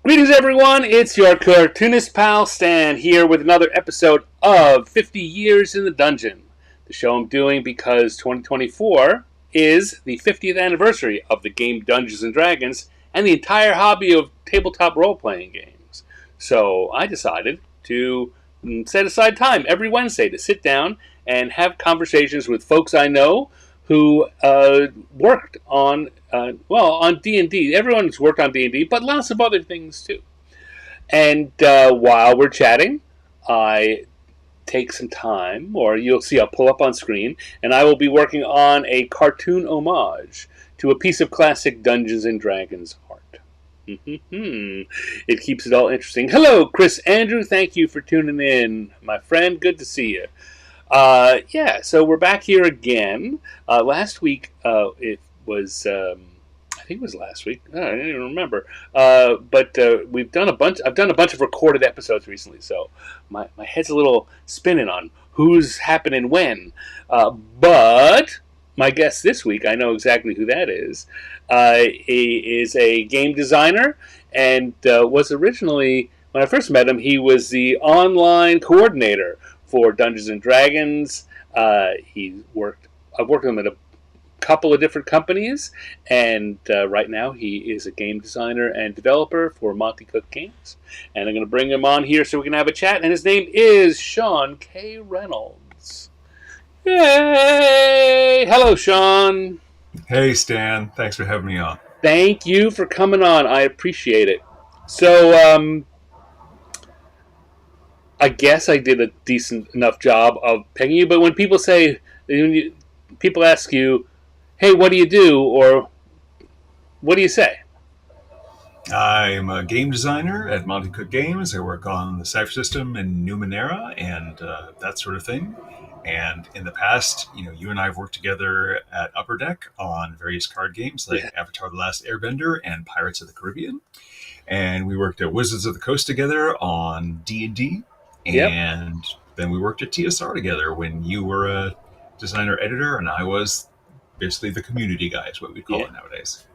Greetings, everyone. It's your cartoonist pal Stan here with another episode of 50 Years in the Dungeon, the show I'm doing because 2024 is the 50th anniversary of the game Dungeons and Dragons and the entire hobby of tabletop role playing games. So I decided to set aside time every Wednesday to sit down and have conversations with folks I know who worked on on D&D. Everyone's worked on D&D, but lots of other things too. And while we're chatting, I take some time, or you'll see I'll pull up on screen, and I will be working on a cartoon homage to a piece of classic Dungeons and Dragons art. It keeps it all interesting. Hello, Chris Andrew. Thank you for tuning in, my friend. Good to see you. So we're back here again. Last week, it was, I think it was last week. I don't even remember. But we've done a bunch. I've done a bunch of recorded episodes recently, so my head's a little spinning on who's happening when. But my guest this week, I know exactly who that is. He is a game designer and was originally, when I first met him, he was the online coordinator for Dungeons and Dragons. I've worked with him at a couple of different companies, and right now he is a game designer and developer for Monty Cook Games. And I'm going to bring him on here so we can have a chat. And his name is Sean K Reynolds. Yay! Hello, Sean. Hey, Stan. Thanks for having me on. Thank you for coming on. I appreciate it. So, I guess I did a decent enough job of picking you, but when people say, people ask you, hey, what do you do, or what do you say? I'm a game designer at Monty Cook Games. I work on the Cypher System and Numenera and that sort of thing. And in the past, you and I have worked together at Upper Deck on various card games like Avatar: The Last Airbender and Pirates of the Caribbean. And we worked at Wizards of the Coast together on D&D. Yep. And then we worked at TSR together when you were a designer editor and I was basically the community guy is what we call it nowadays.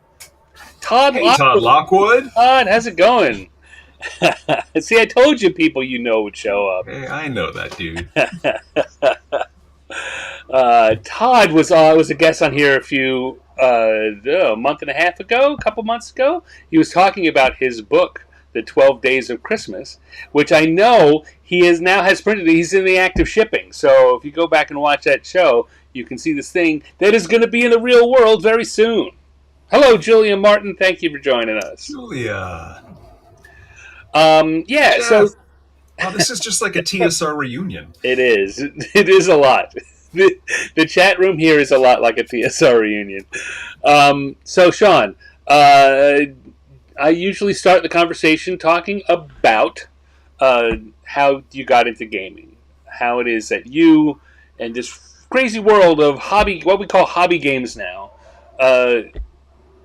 Todd Lockwood. Todd, how's it going? See, I told you people would show up. Hey, I know that, dude. Todd was a guest on here a month and a half ago, a couple months ago. He was talking about his book, The 12 Days of Christmas, which I know he has printed. He's in the act of shipping. So if you go back and watch that show, you can see this thing that is going to be in the real world very soon. Hello, Julia Martin. Thank you for joining us. Julia. So... Well, this is just like a TSR reunion. It is. It is a lot. The chat room here is a lot like a TSR reunion. So, Sean, I usually start the conversation talking about how you got into gaming, how it is that you and this crazy world of what we call hobby games now,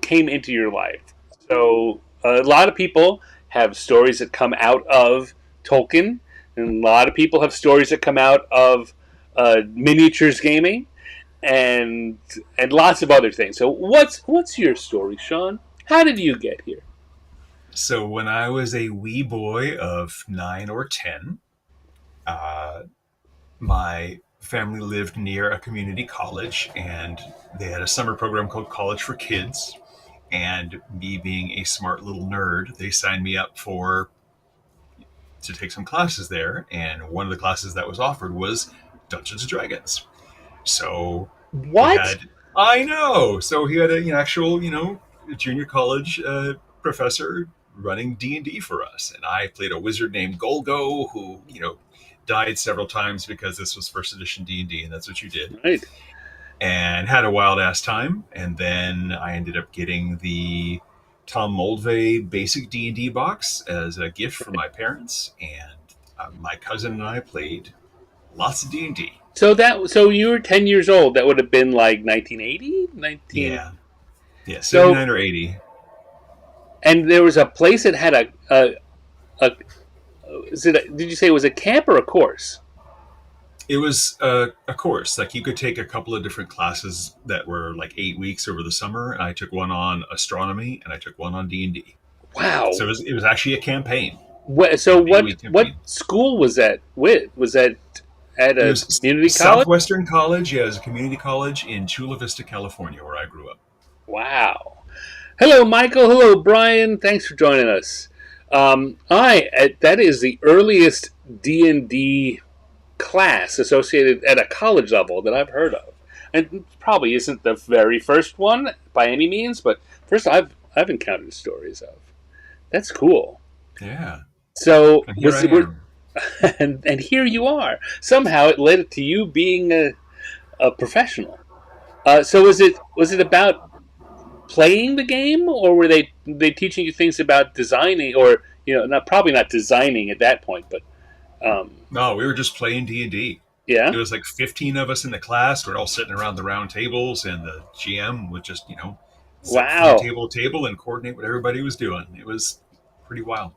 came into your life. So a lot of people have stories that come out of Tolkien, and a lot of people have stories that come out of miniatures gaming, and lots of other things. So what's your story, Sean? How did you get here? So when I was a wee boy of 9 or 10, my family lived near a community college, and they had a summer program called College for Kids. And me being a smart little nerd, they signed me up to take some classes there. And one of the classes that was offered was Dungeons and Dragons. So what? I know. So he had an actual, junior college professor running D&D for us. And I played a wizard named Golgo who, died several times because this was first edition D&D, and that's what you did. Right. And had a wild ass time. And then I ended up getting the Tom Moldvay basic D&D box as a gift from my parents, and my cousin and I played lots of D&D. So you were 10 years old. That would have been like 1980? Yeah, 79 or 80. And there was a place that had did you say it was a camp or a course? It was a course. Like, you could take a couple of different classes that were like 8 weeks over the summer. And I took one on astronomy and I took one on D&D. Wow. So it was actually a campaign, So an 8-week what campaign. school was that with? Was that at It a was community college? Southwestern College. Yeah, it was a community college in Chula Vista, California, where I grew up. Wow. Hello, Michael. Hello, Brian. Thanks for joining us. That is the earliest D&D class associated at a college level that I've heard of, and it probably isn't the very first one by any means, but first I've encountered stories of. That's cool. Yeah, So and here was I it? am. And here you are. Somehow it led to you being a professional. So was it about playing the game, or were they teaching you things about designing, or not probably not designing at that point, but No, we were just playing D&D. yeah. It was like 15 of us in the class. We're all sitting around the round tables, and the GM would just, zip from Wow. table to table and coordinate what everybody was doing. It was pretty wild.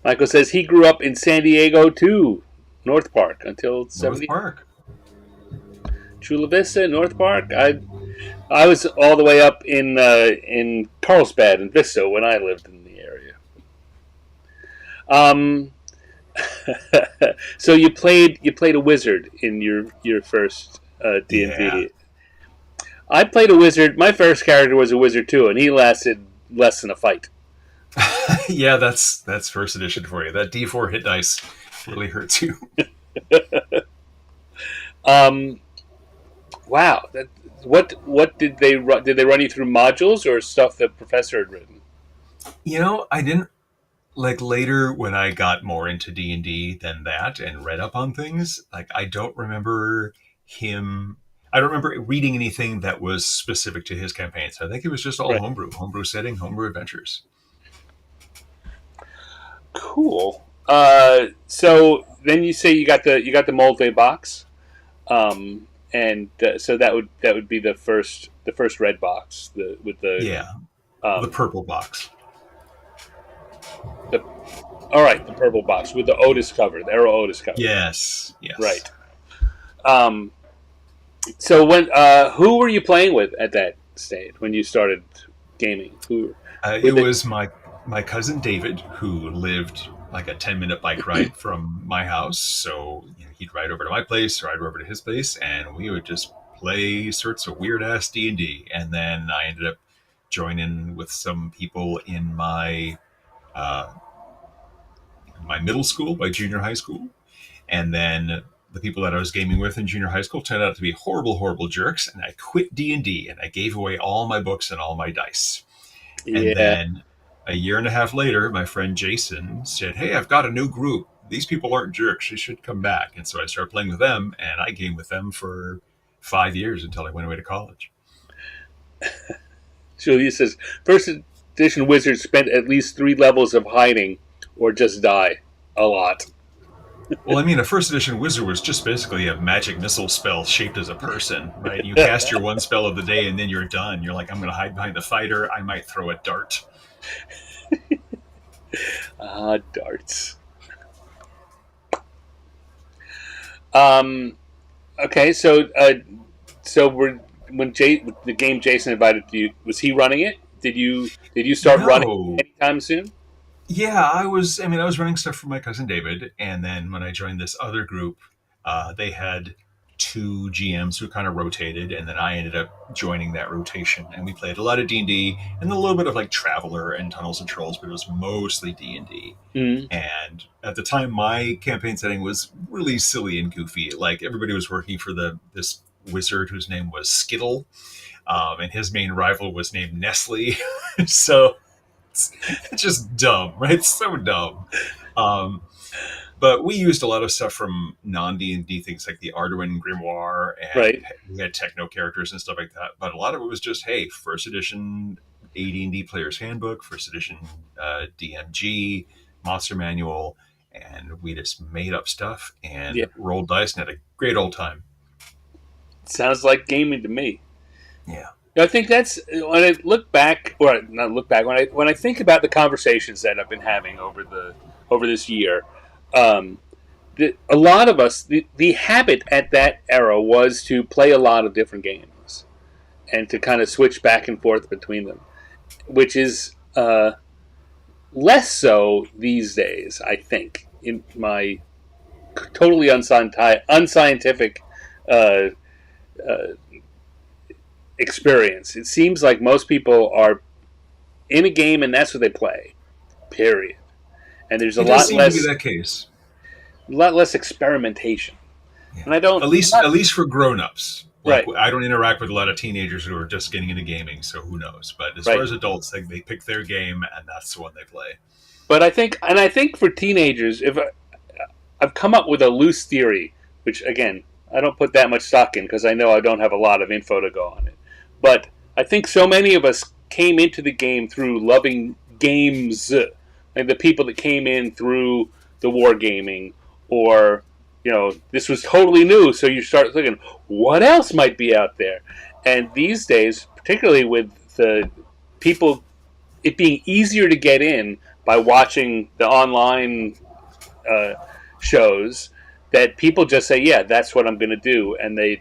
Michael says he grew up in San Diego too, North Park until North 70. Park. Chula Vista, North Park. I was all the way up in Carlsbad and Vista when I lived in the area. Um, so you played a wizard in your first D and Yeah. D. I played a wizard. My first character was a wizard too, and he lasted less than a fight. Yeah, that's first edition for you. That D4 hit dice really hurts you. Um, wow. What did they run? Did they run you through modules or stuff the professor had written? I didn't like later when I got more into D&D than that and read up on things. Like I don't remember him. I don't remember reading anything that was specific to his campaigns. I think it was just all Right. homebrew setting, homebrew adventures. Cool. So then you say you got the multi box, and so that would be the first red box with Yeah, the um purple box. the all right, the purple box with the Otis cover, the Arrow Otis cover. Yes, yes. Right. Um. So who were you playing with at that stage when you started gaming? Who It with it? was my cousin David who lived like a 10-minute bike ride from my house. So he'd ride over to my place, ride over to his place, and we would just play sorts of weird ass D&D. And then I ended up joining with some people in uh, my middle school, my junior high school, and then the people that I was gaming with in junior high school turned out to be horrible, horrible jerks, and I quit D&D and I gave away all my books and all my dice. And Yeah. then a year and a half later, my friend Jason said, "Hey, I've got a new group. These people aren't jerks. You should come back." And so I started playing with them, and I gamed with them for 5 years until I went away to college. Julia says first edition wizards spent at least 3 levels of hiding or just die a lot. Well, I mean, a first edition wizard was just basically a magic missile spell shaped as a person, right? You cast your one spell of the day, and then you're done. You're like, I'm going to hide behind the fighter. I might throw a dart. Darts. Um, okay, so when the game Jason invited you, was he running it? Did you start running No. anytime soon? Yeah, I was. I mean, I was running stuff for my cousin David, and then when I joined this other group, they had two GMs who kind of rotated, and then I ended up joining that rotation, and we played a lot of D&D and a little bit of like Traveler and Tunnels and Trolls, but it was mostly D&D. Mm, And at the time, my campaign setting was really silly and goofy. Like everybody was working for this wizard whose name was Skittle, and his main rival was named Nestle. So it's just dumb, right? It's so dumb. Um, but we used a lot of stuff from non D&D things like the Arduin Grimoire, and right. we had techno characters and stuff like that. But a lot of it was just, hey, first edition AD&D Player's Handbook, first edition DMG, Monster Manual, and we just made up stuff Yeah, and rolled dice and had a great old time. sounds like gaming to me. Yeah. I think that's when I look back, or not look back. When I think about the conversations that I've been having over this year, um, a lot of us, the habit at that era was to play a lot of different games and to kind of switch back and forth between them, which is less so these days, I think, in my totally unscientific uh, uh, experience. It seems like most people are in a game and that's what they play. Period. And there's It does seem to be that case. a lot less experimentation. Yeah. And I don't, At I'm least not at least for grown-ups. Like right, I don't interact with a lot of teenagers who are just getting into gaming, so who knows? But as far right. as adults, they pick their game and that's the one they play. But I think for teenagers, if I've come up with a loose theory, which again I don't put that much stock in because I know I don't have a lot of info to go on it. But I think so many of us came into the game through loving games, like the people that came in through the wargaming, or this was totally new, so you start thinking, what else might be out there? And these days, particularly with the people, it being easier to get in by watching the online uh, shows, that people just say, "Yeah, that's what I'm going to do," and they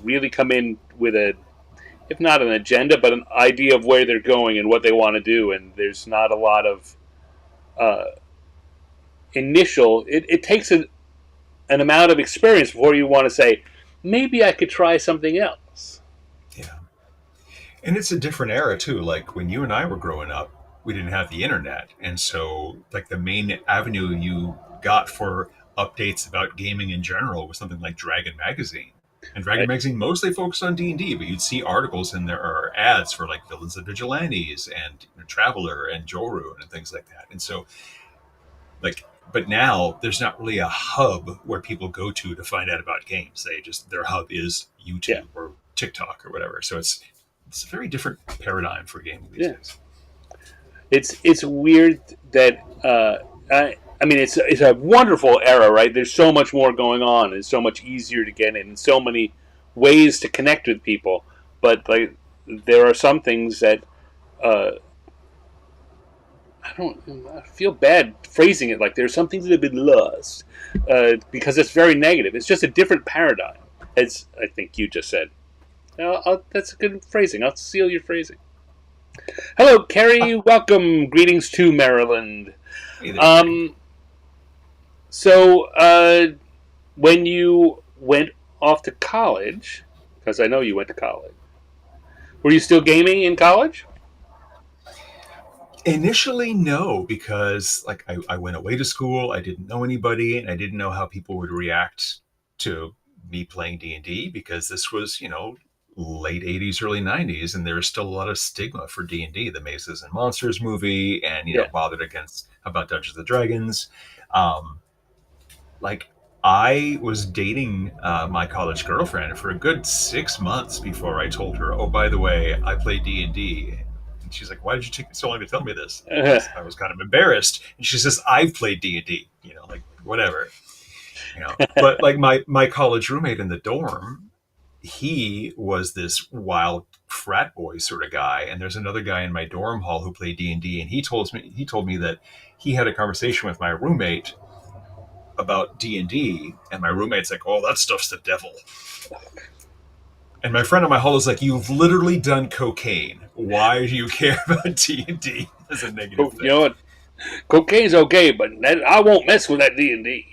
really come in with a, if not an agenda, but an idea of where they're going and what they want to do. And there's not a lot of uh, initial. It takes an amount of experience before you want to say, maybe I could try something else. Yeah. And it's a different era too. Like when you and I were growing up, we didn't have the internet, and so like the main avenue you got for updates about gaming in general was something like Dragon Magazine. And Dragon Right? Magazine mostly focused on D&D, but you'd see articles in there or ads for like Villains and Vigilantes and Traveler and Jorun and things like that. And so like but now there's not really a hub where people go to find out about games. They just their hub is Yeah, YouTube or TikTok or whatever. So it's a very different paradigm for gaming these yeah. days. It's weird that I mean it's a wonderful era, right? There's so much more going on. It's so much easier to get in, and so many ways to connect with people. But like, there are some things that uh, I don't. I feel bad phrasing it like there's some things that have been lost because it's very negative. It's just a different paradigm, as I think you just said. That's a good phrasing. I'll steal your phrasing. Hello, Kerry. Welcome. Greetings to Maryland. Hey there, Gary. Um, so, when you went off to college, because I know you went to college, were you still gaming in college? Initially, no, because like I went away to school, I didn't know anybody, and I didn't know how people would react to me playing D&D because this was, late 80s, early 90s, and there was still a lot of stigma for D&D, the Mazes and Monsters movie, and, Yeah. bothered against about Dungeons and Dragons. Um, like, I was dating my college girlfriend for a good 6 months before I told her, oh, by the way, I play D&D. And she's like, why did you take so long to tell me this? I was kind of embarrassed. And she says, I've played D&D, like whatever. But like my college roommate in the dorm, he was this wild frat boy sort of guy, and there's another guy in my dorm hall who played D&D, and he told me that he had a conversation with my roommate about D&D, and my roommate's like, oh, that stuff's the devil. And my friend in my hall is like, you've literally done cocaine. Why do you care about D&D as a negative You thing? know what? Cocaine's okay, but I won't mess with that D&D.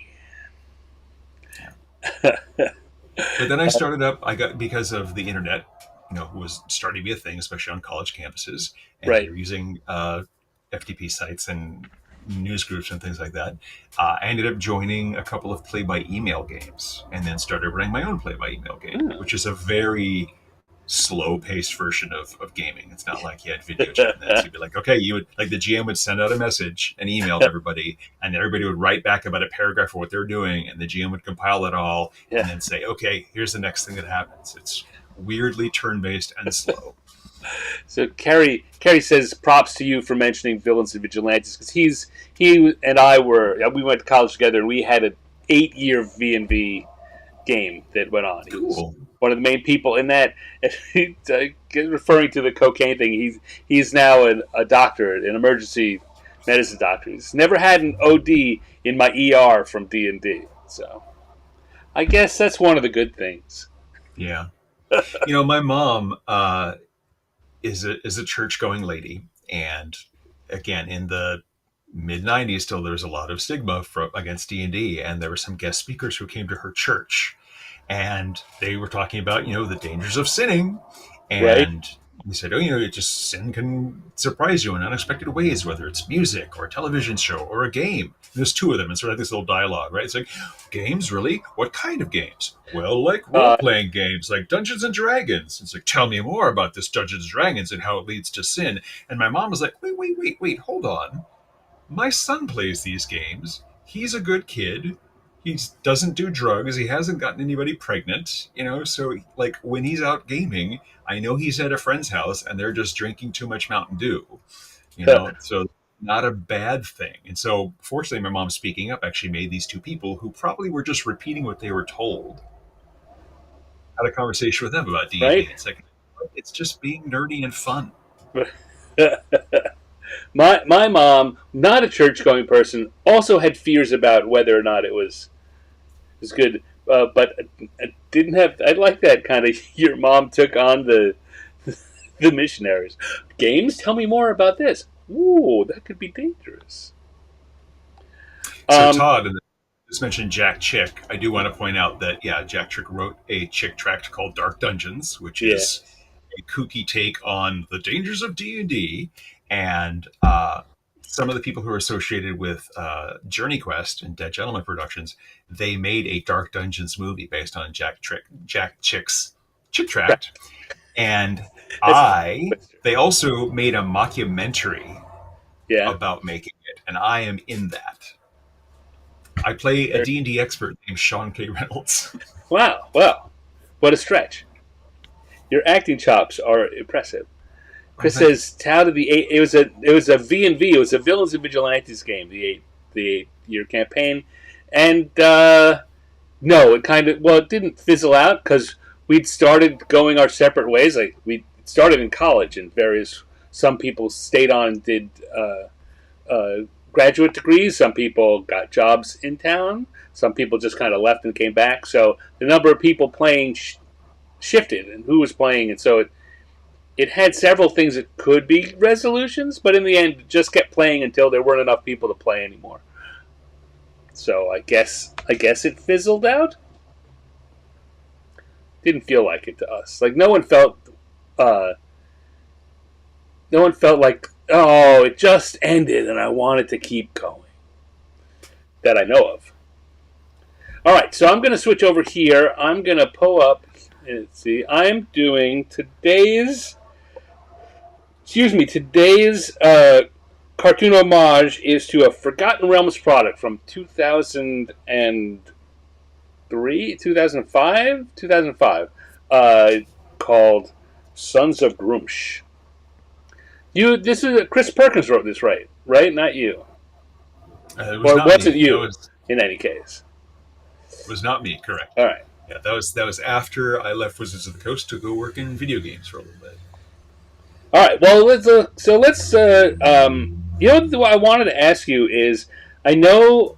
But then I started up, I got, because of the internet, was starting to be a thing, especially on college campuses, and they Right. were using FTP sites and news groups and things like that. I ended up joining a couple of play-by-email games, and then started running my own play-by-email game, Oh. which is a very slow-paced version of gaming. It's not like you had video chat and that. You'd be like, okay, you would like the GM would send out a message, an email to everybody, and everybody would write back about a paragraph of what they're doing, and the GM would compile it all and Yeah. then say, okay, here's the next thing that happens. It's weirdly turn-based and slow. So Kerry says props to you for mentioning Villains and Vigilantes, because he and I we went to college together, and we had an 8-year V&V game that went on. He was Cool. one of the main people in that. Referring to the cocaine thing, he's now a doctor, an emergency medicine doctor. He's never had an OD in my ER from D&D. So I guess that's one of the good things. Yeah. My mom is a church going lady, and again in the mid '90s, still there was a lot of stigma against D&D, and there were some guest speakers who came to her church, and they were talking about the dangers of sinning, Right. and they said, oh, it just sin can surprise you in unexpected ways, whether it's music or a television show or a game. And there's two of them, and sort of this little dialogue, right? It's like, games, really? What kind of games? Well, like role Uh, playing games, like Dungeons and Dragons. It's like, tell me more about this Dungeons and Dragons and how it leads to sin. And my mom was like, wait, hold on. My son plays these games. He's a good kid. He doesn't do drugs. He hasn't gotten anybody pregnant, So, like, when he's out gaming, I know he's at a friend's house and they're just drinking too much Mountain Dew, So not a bad thing. And so, fortunately, my mom speaking up actually made these two people who probably were just repeating what they were told, had a conversation with them about D&D. right. It's like, it's just being nerdy and fun. My mom, not a church going person, also had fears about whether or not it was good. But I didn't have. I like that kind of. Your mom took on the missionaries. Games. Tell me more about this. Ooh, that could be dangerous. So Um, Todd, and just mentioned Jack Chick. I do want to point out that Jack Chick wrote a Chick tract called Dark Dungeons, which yeah, is a kooky take on the dangers of D&D, and some of the people who are associated with Journey Quest and Dead Gentleman Productions, they made a Dark Dungeons movie based on Jack Chick's Chick tract, and that's a I twister. they also made a mockumentary Yeah. about making it, and I am in that. I play a D&D expert named Sean K Reynolds. Wow. Well, what a stretch. Your acting chops are impressive. Oh, Chris thank you. says, "Tau to the eight." It was a V and V. It was a Villains and Vigilantes game. The 8 year campaign, and no, it didn't fizzle out because we'd started going our separate ways. Like we started in college, and various some people stayed on and did graduate degrees. Some people got jobs in town. Some people just kind of left and came back. So the number of people playing shifted, and who was playing, and so it had several things that could be resolutions, but in the end, it just kept playing until there weren't enough people to play anymore. So I guess it fizzled out. Didn't feel like it to us. Like uh, no one felt like, oh, it just ended and I wanted to keep going, that I know of. All right, so I'm going to switch over here. I'm going to pull up. Let's see. I'm doing today's cartoon homage is to a Forgotten Realms product from 2003, 2005, 2005, called Sons of Gruumsh. This is Chris Perkins wrote this, right? Right, not you, It was or not was it me. That you? was In any case, not me. Correct. all right, Yeah, that was after I left Wizards of the Coast to go work in video games for a little bit. all right. Well, let's. What I wanted to ask you is, I know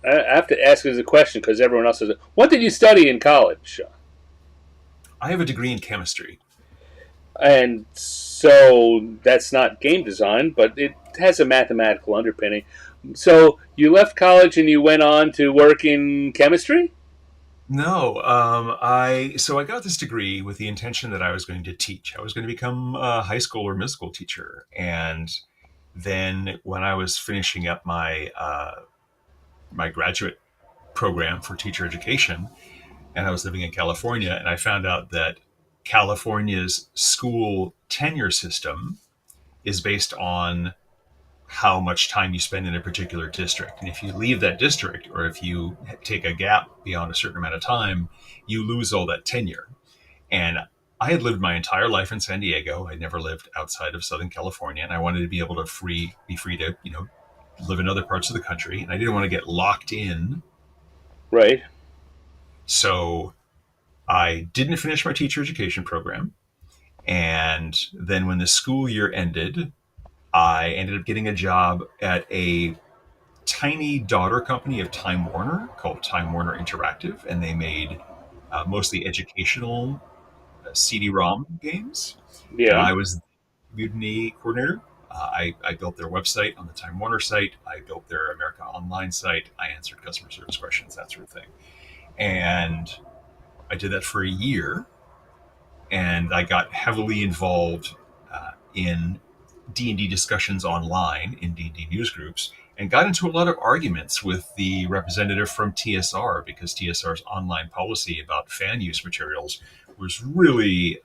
I have to ask as a question because everyone else says it. What did you study in college, Sean? I have a degree in chemistry. And so that's not game design, but it has a mathematical underpinning. So you left college and you went on to work in chemistry? No, I got this degree with the intention that I was going to teach. I was going to become a high school or middle school teacher, and then when I was finishing up my graduate program for teacher education, and I was living in California, and I found out that California's school tenure system is based on how much time you spend in a particular district. And if you leave that district, or if you take a gap beyond a certain amount of time, you lose all that tenure. And I had lived my entire life in San Diego. I never lived outside of Southern California, and I wanted to be able to be free to live in other parts of the country, and I didn't want to get locked in. Right. So I didn't finish my teacher education program. And then when the school year ended, I ended up getting a job at a tiny daughter company of Time Warner called Time Warner Interactive, and they made mostly educational CD-ROM games. And Yeah. I was the Mutiny coordinator. I built their website on the Time Warner site. I built their America Online site. I answered customer service questions, that sort of thing. And I did that for a year. And I got heavily involved in D&D discussions online in D&D news groups, and got into a lot of arguments with the representative from TSR, because TSR's online policy about fan use materials was really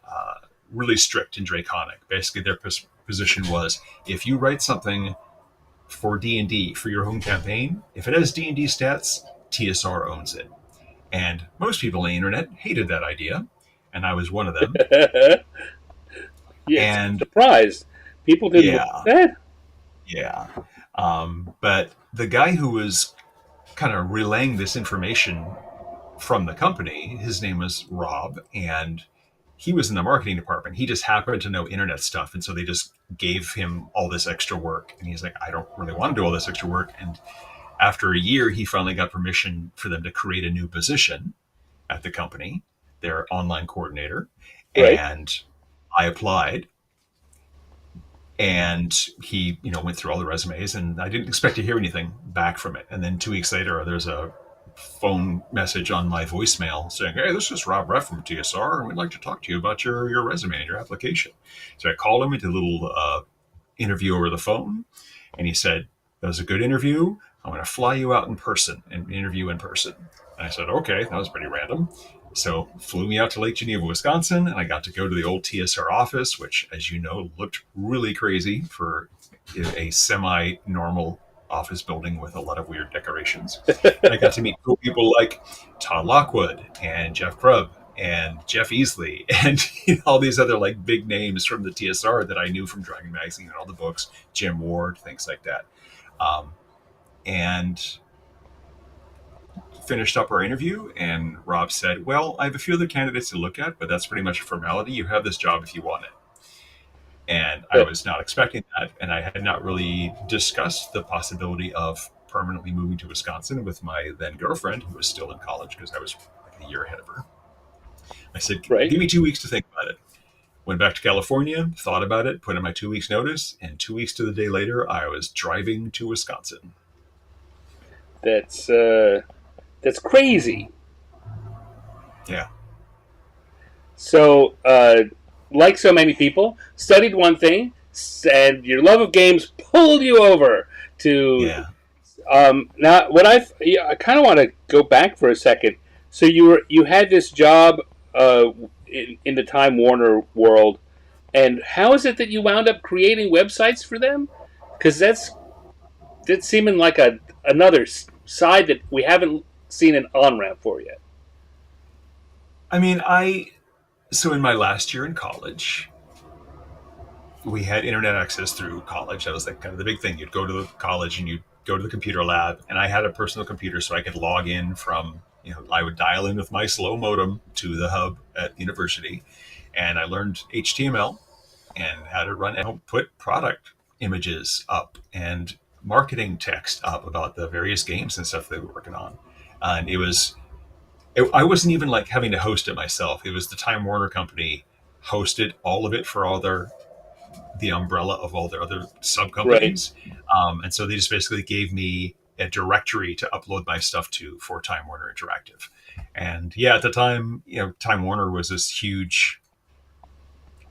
strict and draconic. Basically, their position was, if you write something for D&D for your home campaign, if it has D&D stats, TSR owns it. And most people on the internet hated that idea, and I was one of them. Yes, I'm And surprised. People didn't like yeah, that. yeah. But the guy who was kind of relaying this information from the company, his name was Rob, and he was in the marketing department. He just happened to know internet stuff, and so they just gave him all this extra work. And he's like, I don't really want to do all this extra work. And after a year, he finally got permission for them to create a new position at the company, their online coordinator. Right. And I applied, and he went through all the resumes, and I didn't expect to hear anything back from it. And then 2 weeks later, there's a phone message on my voicemail saying, hey, this is Rob Reff from TSR, and we'd like to talk to you about your resume and your application. So I called him, into a little interview over the phone, and he said, that was a good interview. I'm going to fly you out in person and interview in person. And I said, okay, that was pretty random. So flew me out to Lake Geneva, Wisconsin, and I got to go to the old TSR office, which, as you know, looked really crazy for a semi-normal office building with a lot of weird decorations. And I got to meet cool people like Todd Lockwood and Jeff Grubb and Jeff Easley and all these other like big names from the TSR that I knew from Dragon Magazine and all the books, Jim Ward, things like that. And finished up our interview, and Rob said, well, I have a few other candidates to look at, but that's pretty much a formality. You have this job if you want it. And I was not expecting that, and I had not really discussed the possibility of permanently moving to Wisconsin with my then girlfriend, who was still in college, because I was like a year ahead of her. I said, Right. give me 2 weeks to think about it. Went back to California, thought about it, put in my 2 weeks notice, and 2 weeks to the day later, I was driving to Wisconsin. That's crazy. Yeah. So, like so many people, studied one thing, and your love of games pulled you over to. Yeah. Now, I kind of want to go back for a second. So you had this job in the Time Warner world, and how is it that you wound up creating websites for them? Because that's seeming like another side that we haven't seen an on ramp for yet. I mean, so in my last year in college, we had internet access through college. That was like kind of the big thing. You'd go to the college and you'd go to the computer lab, and I had a personal computer, so I could log in from, I would dial in with my slow modem to the hub at the university, and I learned HTML and how to run and put product images up and marketing text up about the various games and stuff they were working on. And I wasn't even like having to host it myself. It was the Time Warner company hosted all of it for the umbrella of all their other sub companies. Right. And so they just basically gave me a directory to upload my stuff to for Time Warner Interactive. And yeah, at the time, Time Warner was this huge.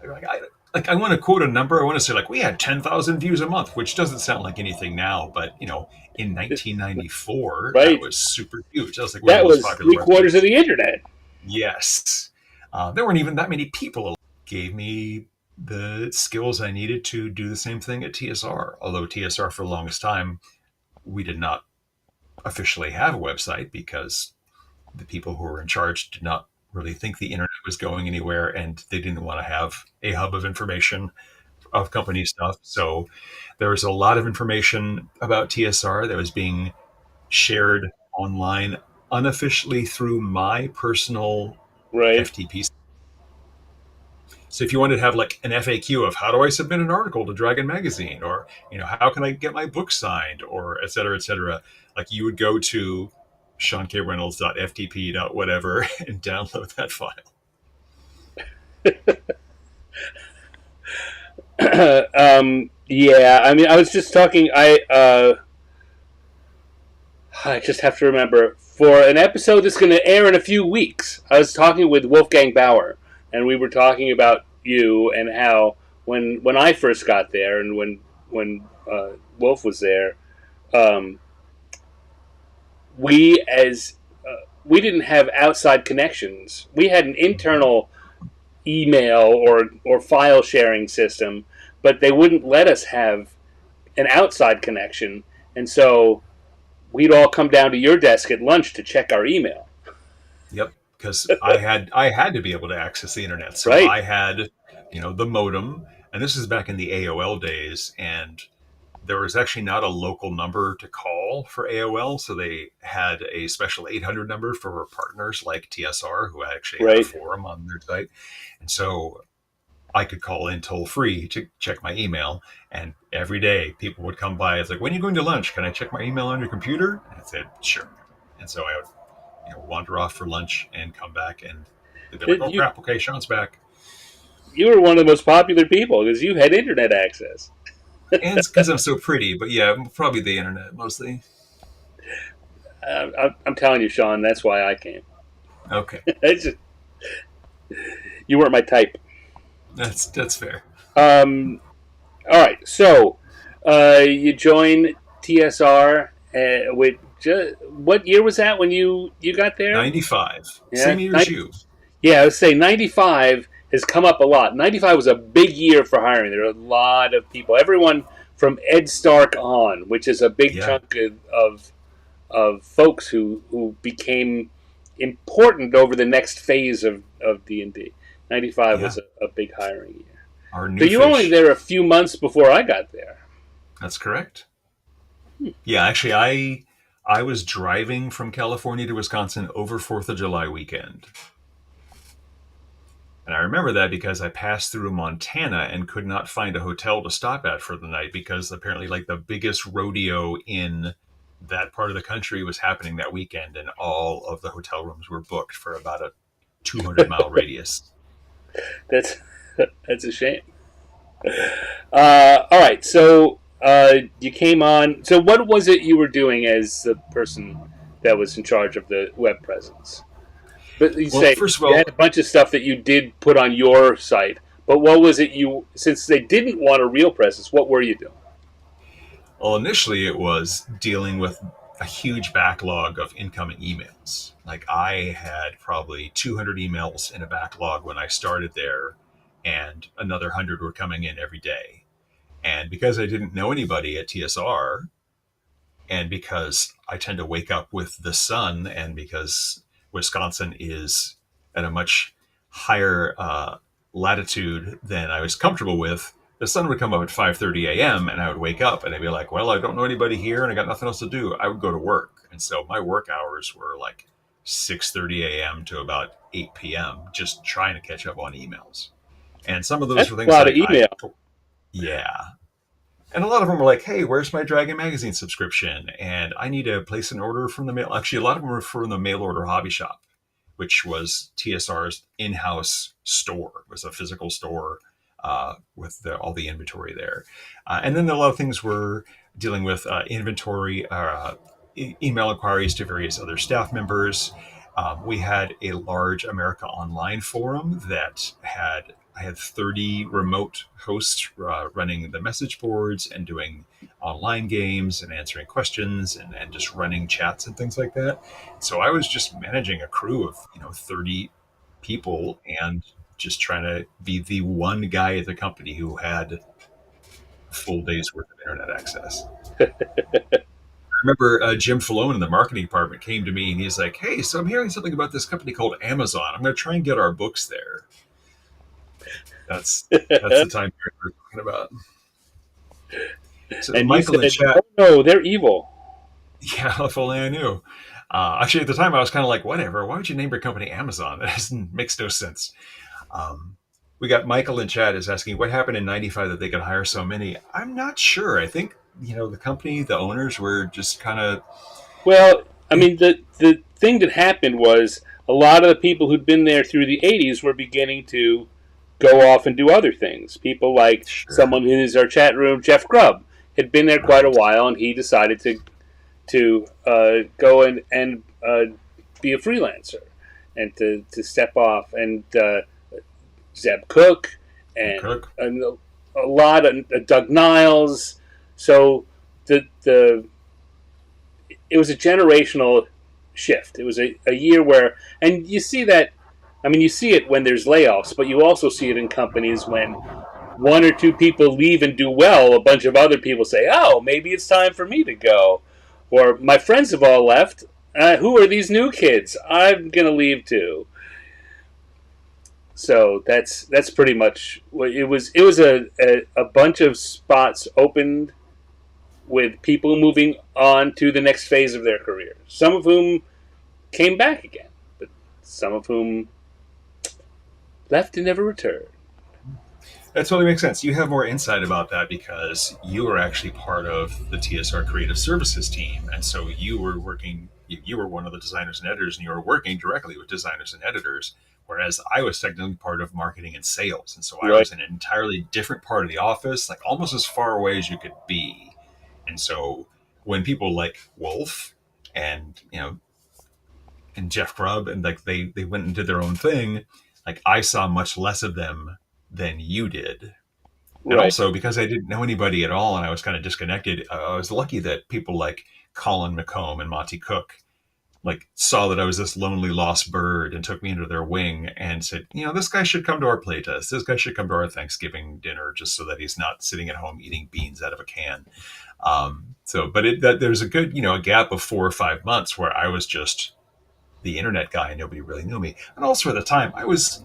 I want to quote a number. I want to say we had 10,000 views a month, which doesn't sound like anything now, but in 1994, that Right. was super huge. That was like one of That the most was popular 3/4 websites. of the internet. Yes. There weren't even that many people. Gave me the skills I needed to do the same thing at TSR. Although TSR, for the longest time, we did not officially have a website because the people who were in charge did not really think the internet was going anywhere, and they didn't want to have a hub of information of company stuff. So there was a lot of information about TSR that was being shared online unofficially through my personal Right. FTP. So if you wanted to have like an FAQ of how do I submit an article to Dragon Magazine, or how can I get my book signed, or et cetera, like you would go to SeanKReynolds.ftp.whatever and download that file. Yeah, I mean, I was just talking. I just have to remember for an episode that's going to air in a few weeks. I was talking with Wolfgang Bauer, and we were talking about you and how when I first got there, and when Wolf was there, um, we as we didn't have outside connections. We had an internal email or file sharing system, but they wouldn't let us have an outside connection, and so we'd all come down to your desk at lunch to check our email. Yep, because I had to be able to access the internet, so Right, I had the modem, and this is back in the AOL days, and there was actually not a local number to call for AOL, so they had a special 800 number for partners like TSR, who actually had a right. forum on their site, and so I could call in toll free to check my email. And every day people would come by. It's like, when are you going to lunch? Can I check my email on your computer? And I said, sure. And so I would wander off for lunch and come back, and they'd be like, oh You crap, okay, Sean's back. you were one of the most popular people because you had internet access. And it's because I'm so pretty, but yeah, probably the internet mostly. I'm telling you, Sean, that's why I came. Okay, Just, you weren't my type. that's fair. Um, all right, so you joined TSR. What year was that when you got there? 95, Yeah, same year as you. yeah. I would say 95 has come up a lot. 95 was a big year for hiring. There were a lot of people. Everyone from Ed Stark on, which is a big Yeah, chunk of folks who became important over the next phase of D&D. 95 yeah, was a big hiring year. our So new you were only fish. there a few months before I got there. That's correct. Yeah, actually, I was driving from California to Wisconsin over Fourth of July weekend. And I remember that because I passed through Montana and could not find a hotel to stop at for the night, because apparently, like, the biggest rodeo in that part of the country was happening that weekend, and all of the hotel rooms were booked for about a 200-mile radius. That's that's a shame. All right, so you came on. So what was it you were doing as the person that was in charge of the web presence? But you Well, say first of you had all, a bunch of stuff that you did put on your site. But what was it you? Since they didn't want a real presence, what were you doing? initially it was dealing with a huge backlog of incoming emails. Like, I had probably 200 emails in a backlog when I started there, and another 100 were coming in every day. And because I didn't know anybody at TSR, and because I tend to wake up with the sun, and because Wisconsin is at a much higher latitude than I was comfortable with, the sun would come up at 5:30 a.m. and I would wake up and I'd be like, "Well, I don't know anybody here, and I got nothing else to do." I would go to work, and so my work hours were like 6:30 a.m. to about 8 p.m. just trying to catch up on emails. And some of those That's were a things lot of like email. yeah, and a lot of them were like, "Hey, where's my Dragon magazine subscription?" And I need to place an order from the mail. Actually, a lot of them were from the mail order hobby shop, which was TSR's in-house store. It was a physical store with all the inventory there. And then a lot of things were dealing with inventory, email inquiries to various other staff members. We had a large America Online forum that had I had 30 remote hosts running the message boards and doing online games and answering questions, and just running chats and things like that. So I was just managing a crew of 30 people, and just trying to be the one guy at the company who had a full day's worth of internet access. I remember Jim Falone in the marketing department came to me and he's like, "Hey, so I'm hearing something about this company called Amazon. I'm going to try and get our books there." That's the time we're talking about. So And you Michael in said, chat, "Oh no, they're evil." yeah, if only I knew. Actually, at the time, I was kind of like, whatever. Why would you name your company Amazon? That doesn't makes no sense. Um, we got Michael in chat is asking what happened in '95 that they could hire so many. I'm not sure. I think the company, the owners were just kind of Well, I mean, the thing that happened was a lot of the people who'd been there through the '80s were beginning to go off and do other things. People like Sure. someone who is our chat room, Jeff Grubb, had been there quite a Right. while, and he decided to go and be a freelancer and to step off. And Zeb Cook Cook. and a lot of Doug Niles. So the it was a generational shift. It was a year where, and you see that. I mean, you see it when there's layoffs, but you also see it in companies when one or two people leave and do well. A bunch of other people say, "Oh, maybe it's time for me to go," or "My friends have all left. Who are these new kids? I'm gonna leave too." So that's pretty much what it was. It was a bunch of spots opened with people moving on to the next phase of their career. Some of whom came back again, but some of whom left and never returned. That totally makes sense. You have more insight about that because you were actually part of the TSR Creative Services team, and so you were working. You were one of the designers and editors, and you were working directly with designers and editors. Whereas I was technically part of marketing and sales, and so I Right, was in an entirely different part of the office, like almost as far away as you could be. And so when people like Wolf and and Jeff Grubb and like they went and did their own thing, like I saw much less of them than you did. And right. also because I didn't know anybody at all and I was kind of disconnected, I was lucky that people like Colin McComb and Monty Cook like saw that I was this lonely lost bird and took me under their wing and said, this guy should come to our playtest. This guy should come to our Thanksgiving dinner just so that he's not sitting at home eating beans out of a can. But there's a good, a gap of 4 or 5 months where I was just the internet guy and nobody really knew me. And also at the time, I was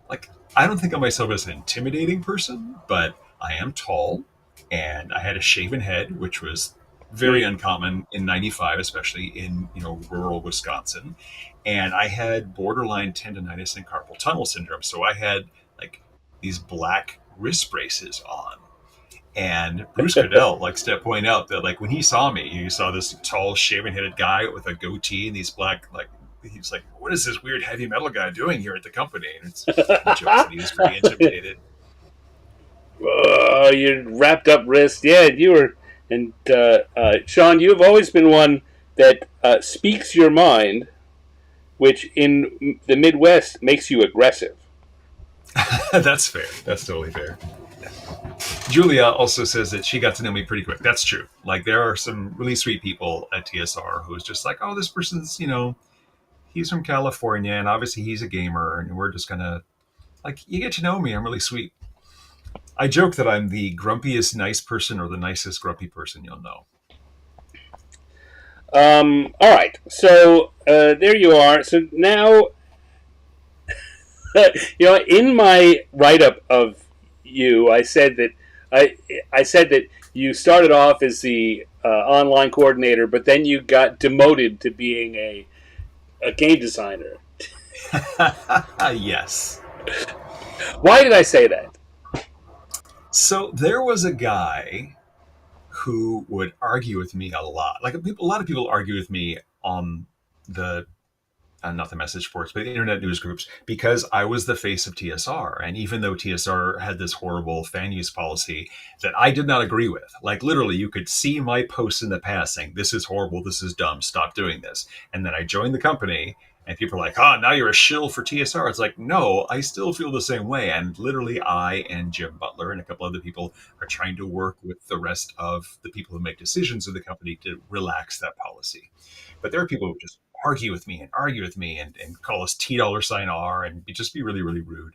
like, I don't think of myself as an intimidating person, but I am tall and I had a shaven head, which was very Mm. uncommon in 95, especially in, rural Wisconsin. And I had borderline tendonitis and carpal tunnel syndrome. So I had like these black wrist braces on. And Bruce Cordell likes to point out that like when he saw me, he saw this tall, shaven-headed guy with a goatee and these black like he's like, "What is this weird heavy metal guy doing here at the company?" And he jokes that he was pretty intimidated. Oh, your wrapped up wrist. Yeah, you were. And Sean, you have always been one that speaks your mind, which in the Midwest makes you aggressive. That's fair. That's totally fair. Julia also says that she got to know me pretty quick. That's true. Like there are some really sweet people at TSR who's just like, "Oh, this person's he's from California and obviously he's a gamer and we're just gonna like you get to know me. I'm really sweet." I joke that I'm the grumpiest nice person or the nicest grumpy person you'll know. All right, so there you are. So now, in my write up of you, I I said that you started off as the online coordinator, but then you got demoted to being a game designer. Yes. Why did I say that? So there was a guy who would argue with me a lot. Like a lot of people argue with me on the not the message boards, but the internet news groups, because I was the face of TSR. And even though TSR had this horrible fan use policy that I did not agree with, like literally you could see my posts in the past saying, "This is horrible, this is dumb, stop doing this." And then I joined the company and people are like, now you're a shill for TSR. It's like, no, I still feel the same way. And literally I and Jim Butler and a couple other people are trying to work with the rest of the people who make decisions in the company to relax that policy. But there are people who just argue with me and call us $T$R and just be really, really rude.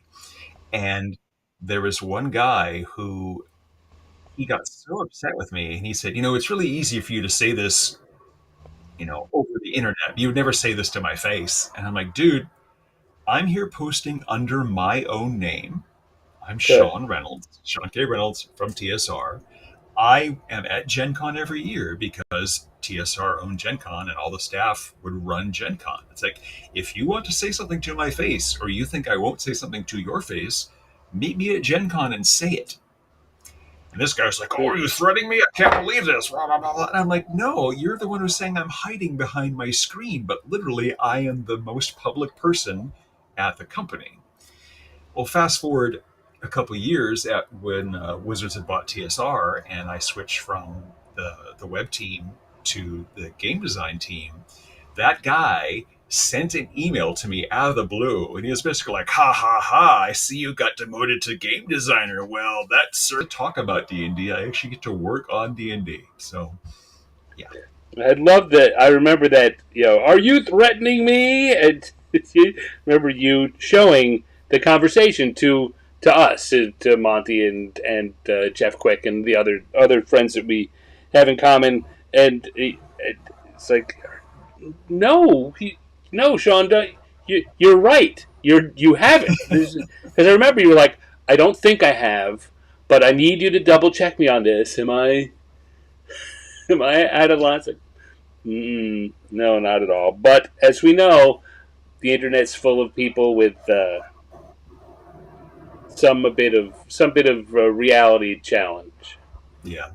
And there was one guy who he got so upset with me and he said, it's really easy for you to say this, over the internet. You would never say this to my face. And I'm like, dude, I'm here posting under my own name. I'm Okay. Sean K Reynolds from TSR. I am at Gen Con every year because TSR owned Gen Con and all the staff would run Gen Con. It's like, if you want to say something to my face or you think I won't say something to your face, meet me at Gen Con and say it. And this guy's like, "Oh, Hmm. are you threatening me? I can't believe this." Blah, blah, blah, blah. And I'm like, "No, you're the one who's saying I'm hiding behind my screen, but literally, I am the most public person at the company." Well, fast forward a couple of years at when Wizards had bought TSR, and I switched from the web team to the game design team. That guy sent an email to me out of the blue, and he was basically like, "Ha ha ha! I see you got demoted to game designer. Well, that's sort of talk about D&D. I actually get to work on D&D." So, yeah, I love that. I remember that. Are you threatening me? And remember you showing the conversation to us, to Monty and Jeff Quick and the other friends that we have in common, and it's like, no, no, Sean, you're right. You haven't, because I remember you were like, I don't think I have, but I need you to double check me on this. Am I out of line? It's like, no, not at all. But as we know, the internet's full of people with some bit of reality challenge. yeah.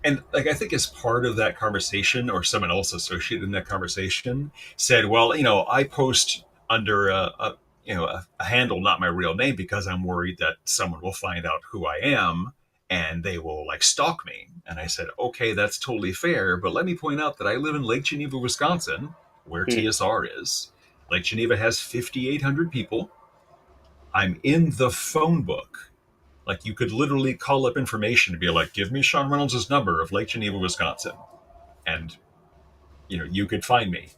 And like I think as part of that conversation, or someone else associated in that conversation said, "Well, I post under a handle, not my real name, because I'm worried that someone will find out who I am and they will like stalk me." And I said, "Okay, that's totally fair, but let me point out that I live in Lake Geneva, Wisconsin, where TSR is. Lake Geneva has 5,800 people. I'm in the phone book. Like, you could literally call up information to be like, give me Sean Reynolds' number of Lake Geneva, Wisconsin. And, you could find me."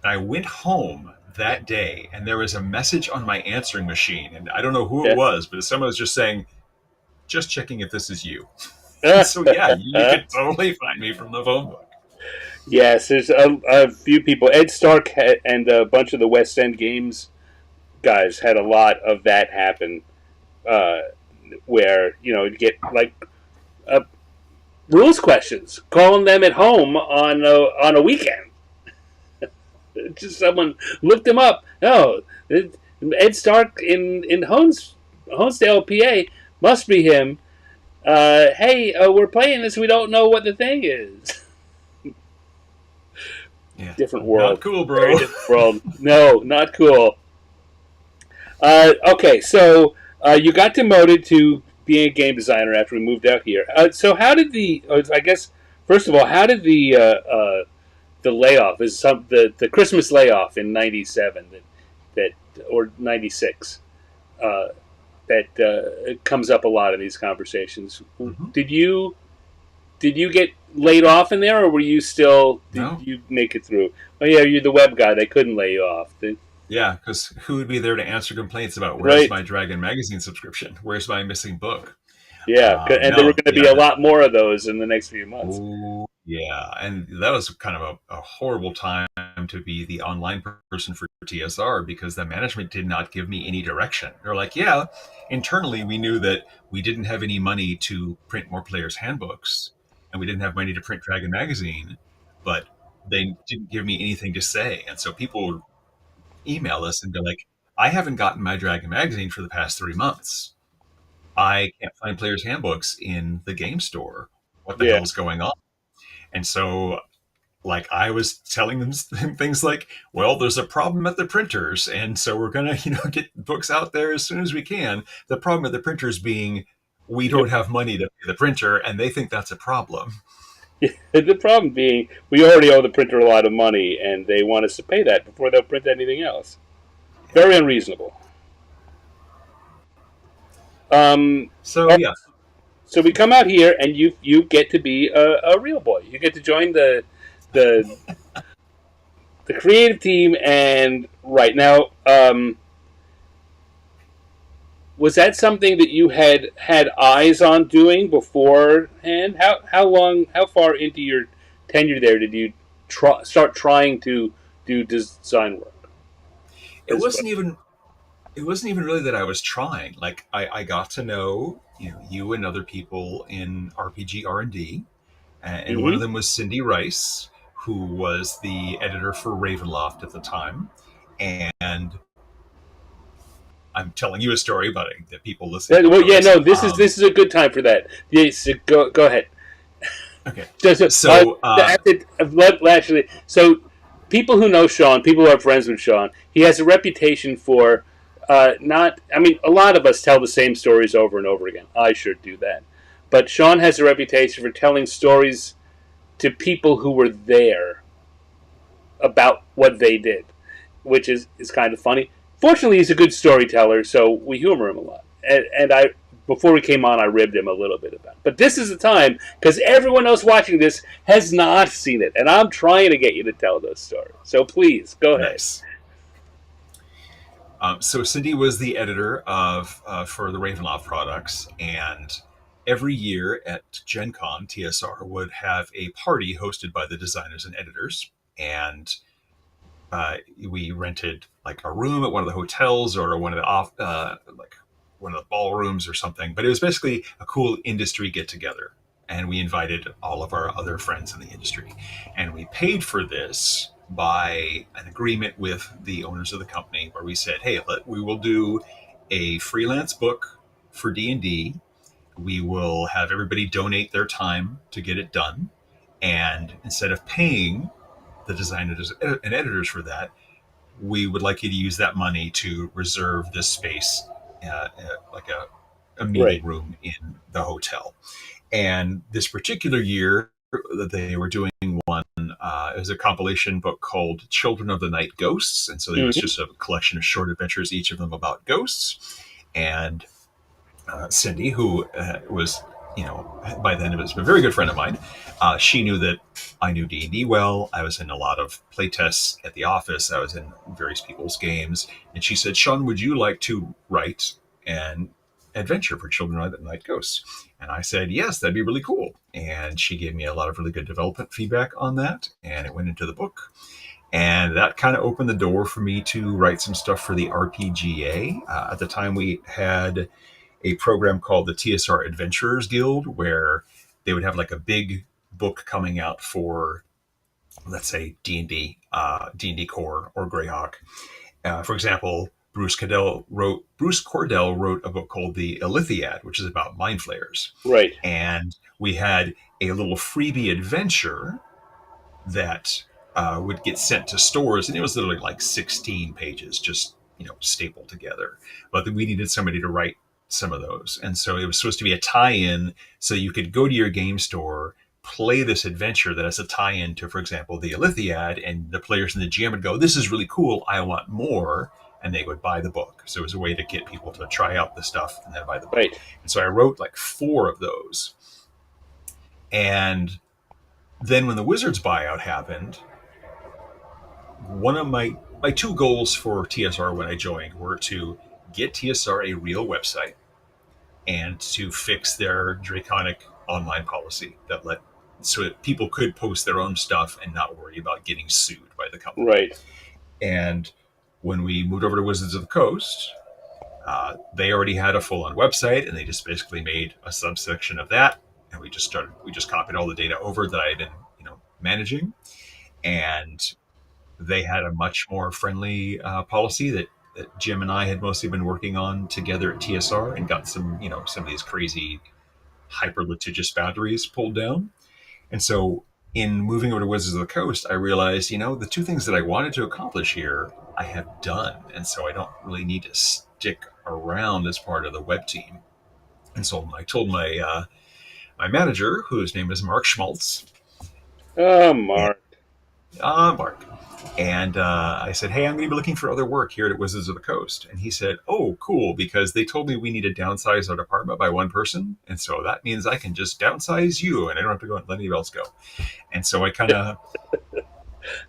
And I went home that day, and there was a message on my answering machine. And I don't know who it was, but someone was just saying, "Just checking if this is you." So, yeah, you could totally find me from the phone book. Yes, there's a few people. Ed Stark and a bunch of the West End Games guys had a lot of that happen. Where you get like rules questions, calling them at home on a weekend. Just someone looked them up. Oh, Ed Stark in Honesdale, PA, must be him. Hey, we're playing this. We don't know what the thing is. Yeah, Different world. Not cool, bro. Very different world. No, not cool. Okay, so you got demoted to being a game designer after we moved out here. So how did I guess, first of all, how did the layoff, the Christmas layoff in '97 that or '96 that comes up a lot in these conversations? Mm-hmm. Did you get laid off in there, or were you still? No. Did you make it through? Oh yeah, you're the web guy. They couldn't lay you off. Yeah, because who would be there to answer complaints about where's my Dragon Magazine subscription? Where's my missing book? Yeah, and there were going to be a lot more of those in the next few months. Oh, yeah, and that was kind of a horrible time to be the online person for TSR, because the management did not give me any direction. They're like, yeah, internally we knew that we didn't have any money to print more players' handbooks, and we didn't have money to print Dragon Magazine, but they didn't give me anything to say. And so people would email us and be like, I haven't gotten my Dragon Magazine for the past 3 months. I can't find players' handbooks in the game store. What the hell is going on? And so, like, I was telling them things like, well, there's a problem at the printers, and so we're going to, get books out there as soon as we can. The problem at the printers being we don't have money to pay the printer, and they think that's a problem. The problem being we already owe the printer a lot of money, and they want us to pay that before they'll print anything else. Very unreasonable. So we come out here, and you get to be a real boy. You get to join the creative team, and right now, was that something that you had eyes on doing beforehand? How far into your tenure there did you start trying to do design work? It wasn't even really that I was trying. Like, I got to know you and other people in RPG R&D, and one of them was Cindy Rice, who was the editor for Ravenloft at the time, and I'm telling you a story about it that people listen. Well, yeah, no, this is a good time for that. Yes, go ahead. Okay. Actually, so people who know Sean, people who are friends with Sean, he has a reputation for Not, I mean, a lot of us tell the same stories over and over again. I sure do that. But Sean has a reputation for telling stories to people who were there about what they did, which is kind of funny. Fortunately, he's a good storyteller, so we humor him a lot. And I, before we came on, I ribbed him a little bit about it. But this is the time, because everyone else watching this has not seen it, and I'm trying to get you to tell those stories. So please, go ahead. Nice. So Cindy was the editor of for the Ravenloft products, and every year at Gen Con, TSR would have a party hosted by the designers and editors, and we rented like a room at one of the hotels or one of the like one of the ballrooms or something. But it was basically a cool industry get together, and we invited all of our other friends in the industry, and we paid for this by an agreement with the owners of the company where we said, hey, we will do a freelance book for D&D. We will have everybody donate their time to get it done, and instead of paying the designers and editors for that, we would like you to use that money to reserve this space, like a Right. meeting room in the hotel. And this particular year, they were doing one. It was a compilation book called Children of the Night Ghosts. And so it was Mm-hmm. just a collection of short adventures, each of them about ghosts. And Cindy, who was, by then it was a very good friend of mine. She knew that I knew D&D well. I was in a lot of playtests at the office. I was in various people's games. And she said, Sean, would you like to write an adventure for Children of the Night Ghosts? And I said, yes, that'd be really cool. And she gave me a lot of really good development feedback on that. And it went into the book. And that kind of opened the door for me to write some stuff for the RPGA. At the time, we had a program called the TSR Adventurers Guild, where they would have like a big book coming out for, let's say, D&D, D&D Core or Greyhawk. For example, Bruce Cordell wrote a book called The Ilithiad, which is about mind flayers. Right. And we had a little freebie adventure that would get sent to stores, and it was literally like 16 pages, just stapled together. But we needed somebody to write some of those, and so it was supposed to be a tie-in, so you could go to your game store, play this adventure that has a tie-in to, for example, the Ilithiad, and the players in the GM would go, "This is really cool. I want more." And they would buy the book. So it was a way to get people to try out the stuff and then buy the book. Right. And so I wrote like 4 of those. And then when the Wizards buyout happened, one of my 2 goals for TSR when I joined were to get TSR a real website and to fix their draconic online policy so that people could post their own stuff and not worry about getting sued by the company. Right. And when we moved over to Wizards of the Coast, they already had a full-on website, and they just basically made a subsection of that, and we just copied all the data over that I had been managing, and they had a much more friendly policy that Jim and I had mostly been working on together at TSR, and got some of these crazy hyper litigious boundaries pulled down. And so in moving over to Wizards of the Coast, I realized, the 2 things that I wanted to accomplish here, I have done. And so I don't really need to stick around as part of the web team. And so I told my manager, whose name is Mark Schmaltz. Oh, And, Mark. Mark. And I said, hey, I'm going to be looking for other work here at Wizards of the Coast. And he said, oh, cool, because they told me we need to downsize our department by 1 person. And so that means I can just downsize you, and I don't have to go and let anybody else go. And so I kind of,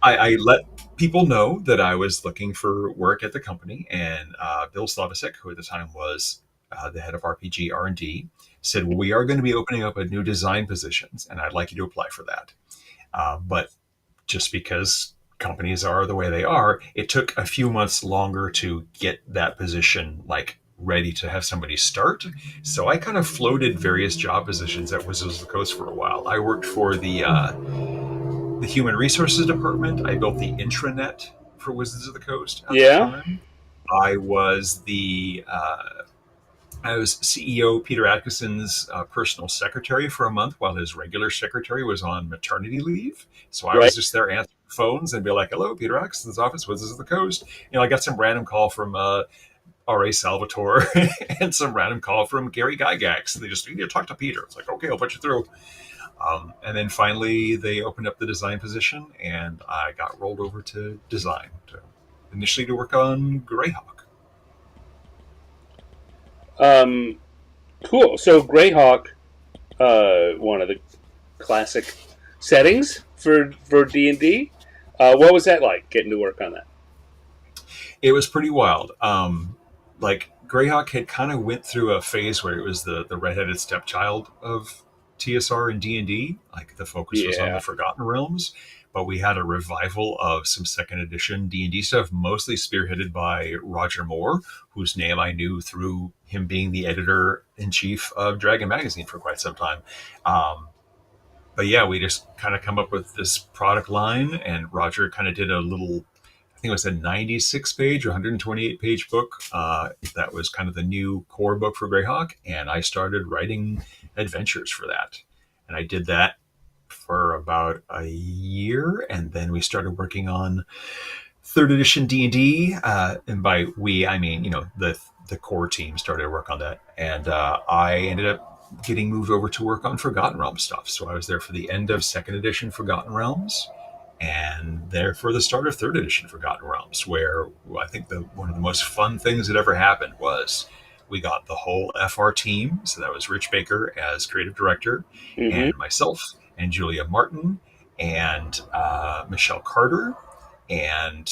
I let people know that I was looking for work at the company. And Bill Slavisek, who at the time was the head of RPG R&D, said, well, we are going to be opening up a new design positions, and I'd like you to apply for that. But just because companies are the way they are, it took a few months longer to get that position ready to have somebody start. So I kind of floated various job positions at Wizards of the Coast for a while. I worked for the human resources department. I built the intranet for Wizards of the Coast at the Yeah. time. I was CEO Peter Atkinson's personal secretary for a month while his regular secretary was on maternity leave. So I Right. was just there answering phones and be like, hello, Peter Atkinson's office, Wizards of the Coast. I got some random call from R.A. Salvatore and some random call from Gary Gygax. They just, you need to talk to Peter. It's like, okay, I'll put you through. And then finally, they opened up the design position, and I got rolled over to design, initially to work on Greyhawk. Cool. So Greyhawk, one of the classic settings for D&D. What was that like, getting to work on that? It was pretty wild. Like Greyhawk had kind of went through a phase where it was the redheaded stepchild of TSR and D&D. Like the focus was on the Yeah. Forgotten Realms, but we had a revival of some second edition D&D stuff, mostly spearheaded by Roger Moore, whose name I knew through him being the editor in chief of Dragon Magazine for quite some time. But yeah, we just kind of come up with this product line, and Roger kind of did a little, I think it was a 96 page or 128 page book. That was kind of the new core book for Greyhawk. And I started writing adventures for that. And I did that for about a year. And then we started working on third edition D&D. And by we, I mean, the core team started to work on that. And I ended up getting moved over to work on Forgotten Realms stuff. So I was there for the end of second edition Forgotten Realms, and there for the start of third edition Forgotten Realms, where I think one of the most fun things that ever happened was we got the whole FR team. So that was Rich Baker as creative director, Hmm. and myself and Julia Martin and Michelle Carter, and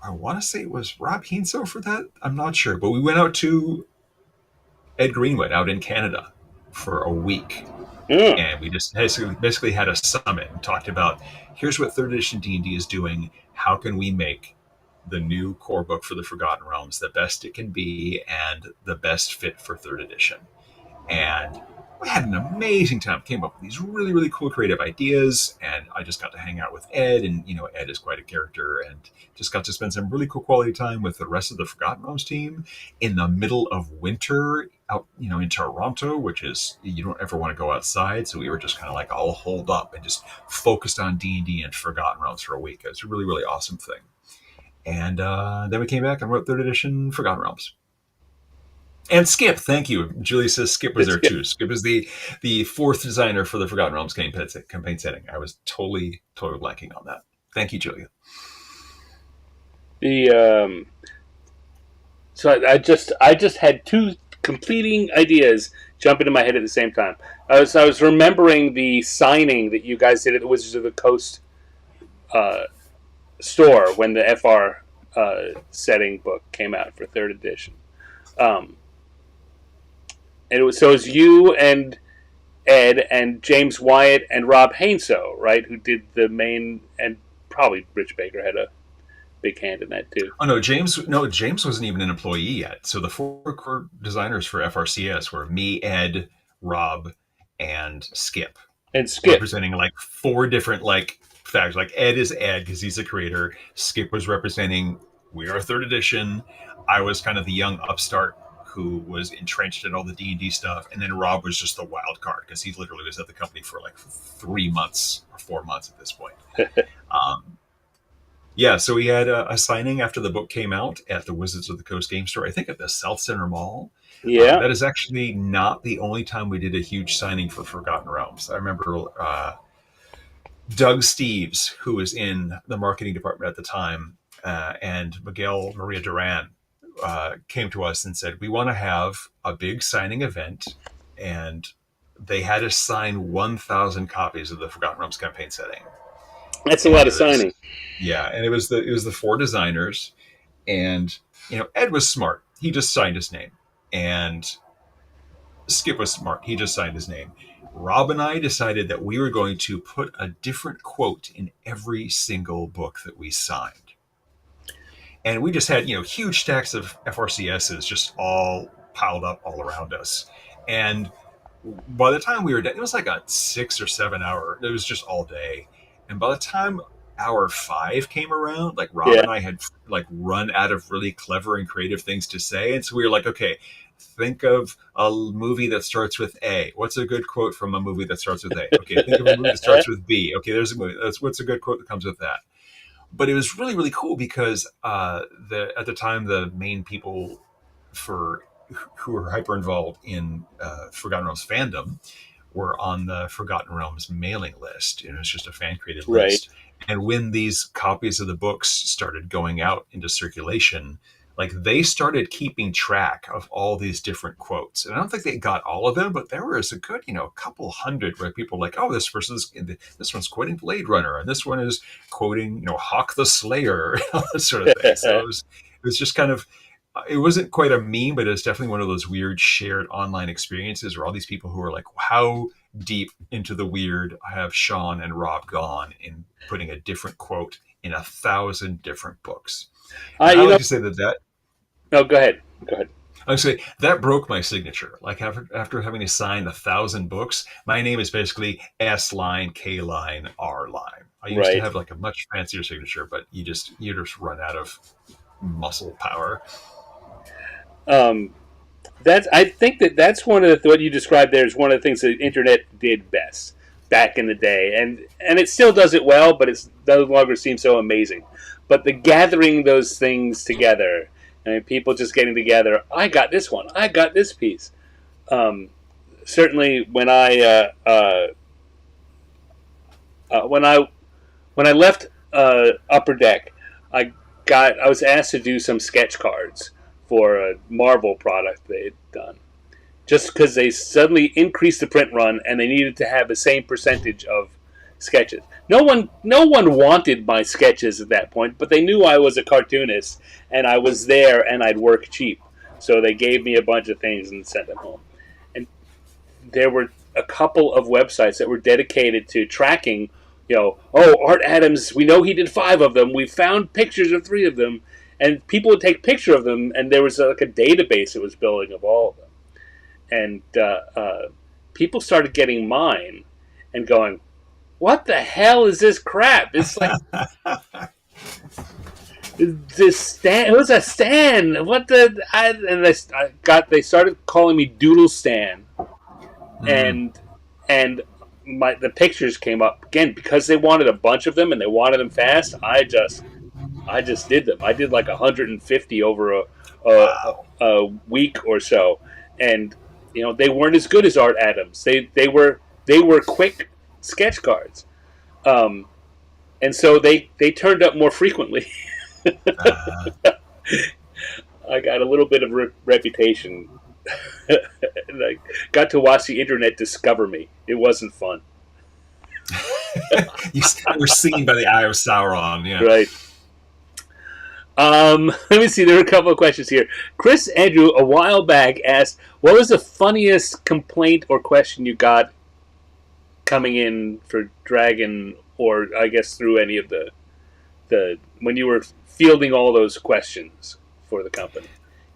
I want to say it was Rob Heinso for that. I'm not sure, but we went out to Ed Greenwood out in Canada for a week, Mm. and we just basically had a summit and talked about here's what third edition D&D is doing. How can we make the new core book for the Forgotten Realms the best it can be and the best fit for third edition? And we had an amazing time. Came up with these really, really cool creative ideas, and I just got to hang out with Ed, and Ed is quite a character, and just got to spend some really cool quality time with the rest of the Forgotten Realms team in the middle of winter out, in Toronto, which is you don't ever want to go outside. So we were just kind of like all holed up and just focused on D&D and Forgotten Realms for a week. It was a really, really awesome thing. And then we came back and wrote third edition Forgotten Realms. And Skip, thank you. Julie says Skip was It's there good. too. Skip is the fourth designer for the Forgotten Realms campaign setting. I was totally blanking on that. Thank you, Julia. The So I just had two completing ideas jump into my head at the same time. I was remembering the signing that you guys did at the Wizards of the Coast uh, store when the FR setting book came out for third edition. Um, and it was you and Ed and James Wyatt and Rob Hainso, right, who did the main, and probably Rich Baker had a big hand in that too. Oh no, James. No, James wasn't even an employee yet. So the four core designers for FRCS were me, Ed, Rob, and Skip, And Skip. representing like four different like facts. Like Ed is Ed because he's the creator. Skip was representing we are third edition. I was kind of the young upstart who was entrenched in all the D&D stuff, and then Rob was just the wild card because he literally was at the company for like 3 months or 4 months at this point. Um, yeah, so we had a signing after the book came out at the Wizards of the Coast game store, I think at the South Center Mall. Yeah. That is actually not the only time we did a huge signing for Forgotten Realms. I remember Doug Steves, who was in the marketing department at the time, and Miguel Maria Duran came to us and said, we want to have a big signing event. And they had us sign 1,000 copies of the Forgotten Realms campaign setting. That's a And lot it of was, signing. yeah, and it was the four designers, and Ed was smart. He just signed his name, and Skip was smart. He just signed his name. Rob and I decided that we were going to put a different quote in every single book that we signed, and we just had huge stacks of FRCSs just all piled up all around us, and by the time we were done, it was like a 6 or 7 hour. It was just all day, and by the time hour five came around, like Rob Yeah. and I had like run out of really clever and creative things to say, and so we were like, okay, think of a movie that starts with A. What's a good quote from a movie that starts with A? Okay, think of a movie that starts with B. Okay, there's a movie. What's a good quote that comes with that? but it was really really cool because the at the time the main people for who were hyper involved in Forgotten Realms fandom were on the Forgotten Realms mailing list. It was just a fan created Right. list. And when these copies of the books started going out into circulation, like they started keeping track of all these different quotes. And I don't think they got all of them, but there was a good, couple hundred where people were like, oh, this one's quoting Blade Runner, and this one is quoting, Hawk the Slayer, all that sort of thing. So it was just kind of it wasn't quite a meme, but it's definitely one of those weird shared online experiences where all these people who are like, how deep into the weird have Sean and Rob gone in putting a different quote in 1,000 different books. And I You like know, to say that no, go ahead. Go ahead. I would say that broke my signature. Like after having to sign 1,000 books, my name is basically S line, K line, R line. I used to Right. have like a much fancier signature, but you just run out of muscle power. Um, I think that's one of what you described there is one of the things the internet did best back in the day, and it still does it well, but it no longer seems so amazing. But the gathering those things together, I mean, people just getting together. I got this one. I got this piece. Um, Certainly, when I left Upper Deck, I was asked to do some sketch cards for a Marvel product they had done. Just because they suddenly increased the print run and they needed to have the same percentage of sketches. No one wanted my sketches at that point, but they knew I was a cartoonist and I was there and I'd work cheap. So they gave me a bunch of things and sent them home. And there were a couple of websites that were dedicated to tracking, oh, Art Adams, we know he did 5 of them. We found pictures of 3 of them. And people would take picture of them, and there was like a database that was building of all of them. And people started getting mine and going, "What the hell is this crap?" It's like this Stan. It was a Stan. What the? They started calling me Doodle Stan, Mm. and and the pictures came up again because they wanted a bunch of them and they wanted them fast. I just did them. I did like 150 over a, Wow. a week or so, and they weren't as good as Art Adams. They were quick sketch cards, um, and so they turned up more frequently. Uh, I got a little bit of reputation, and I got to watch the internet discover me. It wasn't fun, you were seen by the eye of Sauron. Yeah. right? Let me see. There are a couple of questions here. Chris Andrew a while back asked, "What was the funniest complaint or question you got coming in for Dragon, or I guess through any of the when you were fielding all those questions for the company?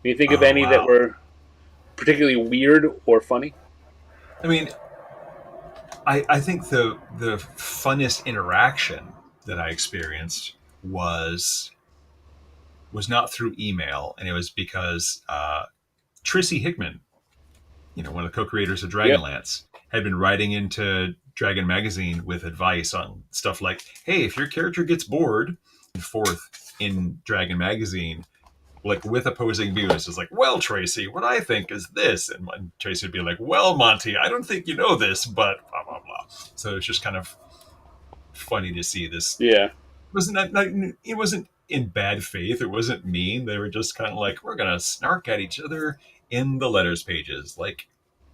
Can you think of Oh any that wow. were particularly weird or funny?" I mean, I think the funnest interaction that I experienced was was not through email, and it was because Tracy Hickman, one of the co-creators of Yep. Dragonlance, had been writing into Dragon Magazine with advice on stuff like, "Hey, if your character gets bored and forth in Dragon Magazine, like with opposing views, is like, well, Tracy, what I think is this," and Tracy would be like, "Well, Monty, I don't think you know this, but blah blah blah." So it's just kind of funny to see this. Yeah. It wasn't in bad faith. It wasn't mean. They were just kind of like, we're gonna snark at each other in the letters pages, like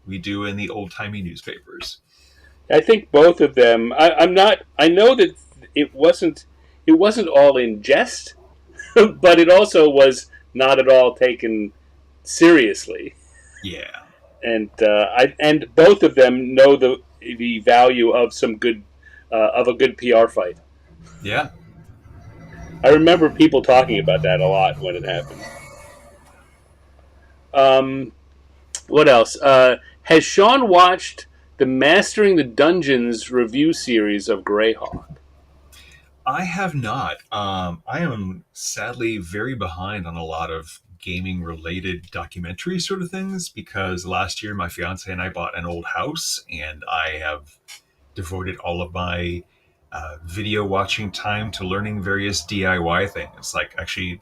we do in the old timey newspapers. I think both of them. I'm not. I know that it wasn't. It wasn't all in jest, but it also was not at all taken seriously. Yeah, And both of them know the value of a good PR fight. yeah. I remember people talking about that a lot when it happened. Um, what else? Has Sean watched the Mastering the Dungeons review series of Greyhawk? I have not. I am sadly very behind on a lot of gaming related documentary sort of things because last year my fiance and I bought an old house and I have devoted all of my video watching time to learning various DIY things. Like actually,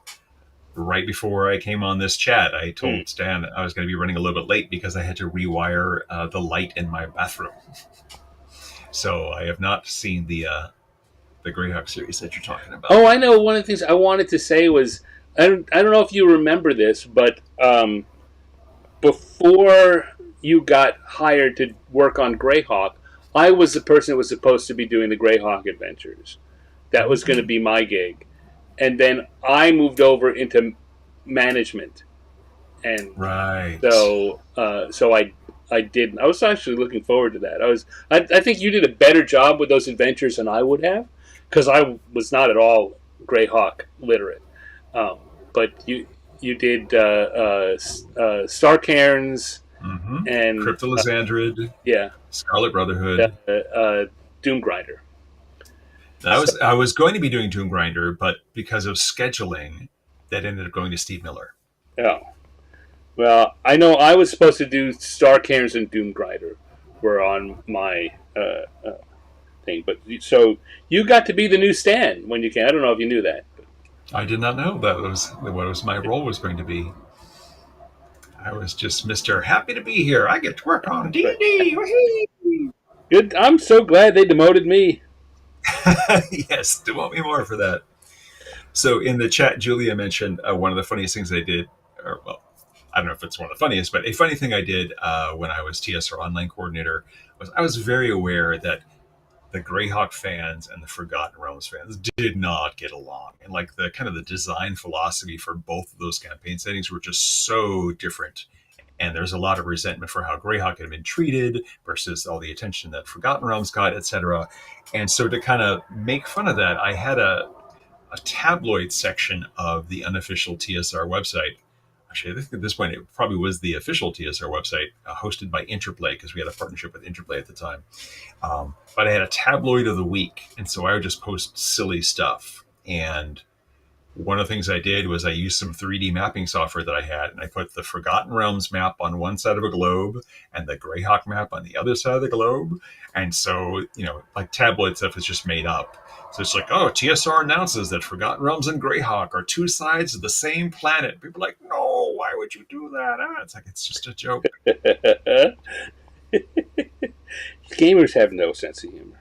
right before I came on this chat, I Hmm. told Stan I was going to be running a little bit late because I had to rewire the light in my bathroom. So I have not seen the Greyhawk series that you're talking about. Oh, I know. One of the things I wanted to say was I don't know if you remember this, but before you got hired to work on Greyhawk, I was the person that was supposed to be doing the Greyhawk adventures. That was going to Mm, be my gig, and then I moved over into management, and right. so I did. I was actually looking forward to that. I think you did a better job with those adventures than I would have, because I was not at all Greyhawk literate. But you did Star Cairns Mm-hmm. and Cryptolysandrid, yeah, Scarlet uh, Brotherhood. Doom Grinder. So I was going to be doing Tomb Grinder, but because of scheduling, that ended up going to Steve Miller. yeah, well, I know I was supposed to do Star Cairns and Doom Grinder were on my thing, but so you got to be the new Stan when you can. I don't know if you knew that. I did not know that was what was my role was going to be. I was just Mr. Happy to be here. I get to work on But D&D. good. I'm so glad they demoted me. Yes, want me more for that. So in the chat, Julia mentioned one of the funniest things I did, or well, I don't know if it's one of the funniest, but a funny thing I did when I was TSR online coordinator was I was very aware that the Greyhawk fans and the Forgotten Realms fans did not get along, and like the kind of the design philosophy for both of those campaign settings were just so different. And there's a lot of resentment for how Greyhawk had been treated versus all the attention that Forgotten Realms got, etc. And so to kind of make fun of that, I had a tabloid section of the unofficial TSR website. Actually, I think at this point it probably was the official TSR website, hosted by Interplay because we had a partnership with Interplay at the time. But I had a tabloid of the week, and so I would just post silly stuff. And one of the things I did was I used some 3D mapping software that I had, and I put the Forgotten Realms map on one side of a globe and the Greyhawk map on the other side of the globe. And so, like tabloid stuff is just made up. So it's like, oh, TSR announces that Forgotten Realms and Greyhawk are two sides of the same planet. People are like, no, why would you do that? It's like, it's just a joke. Gamers have no sense of humor.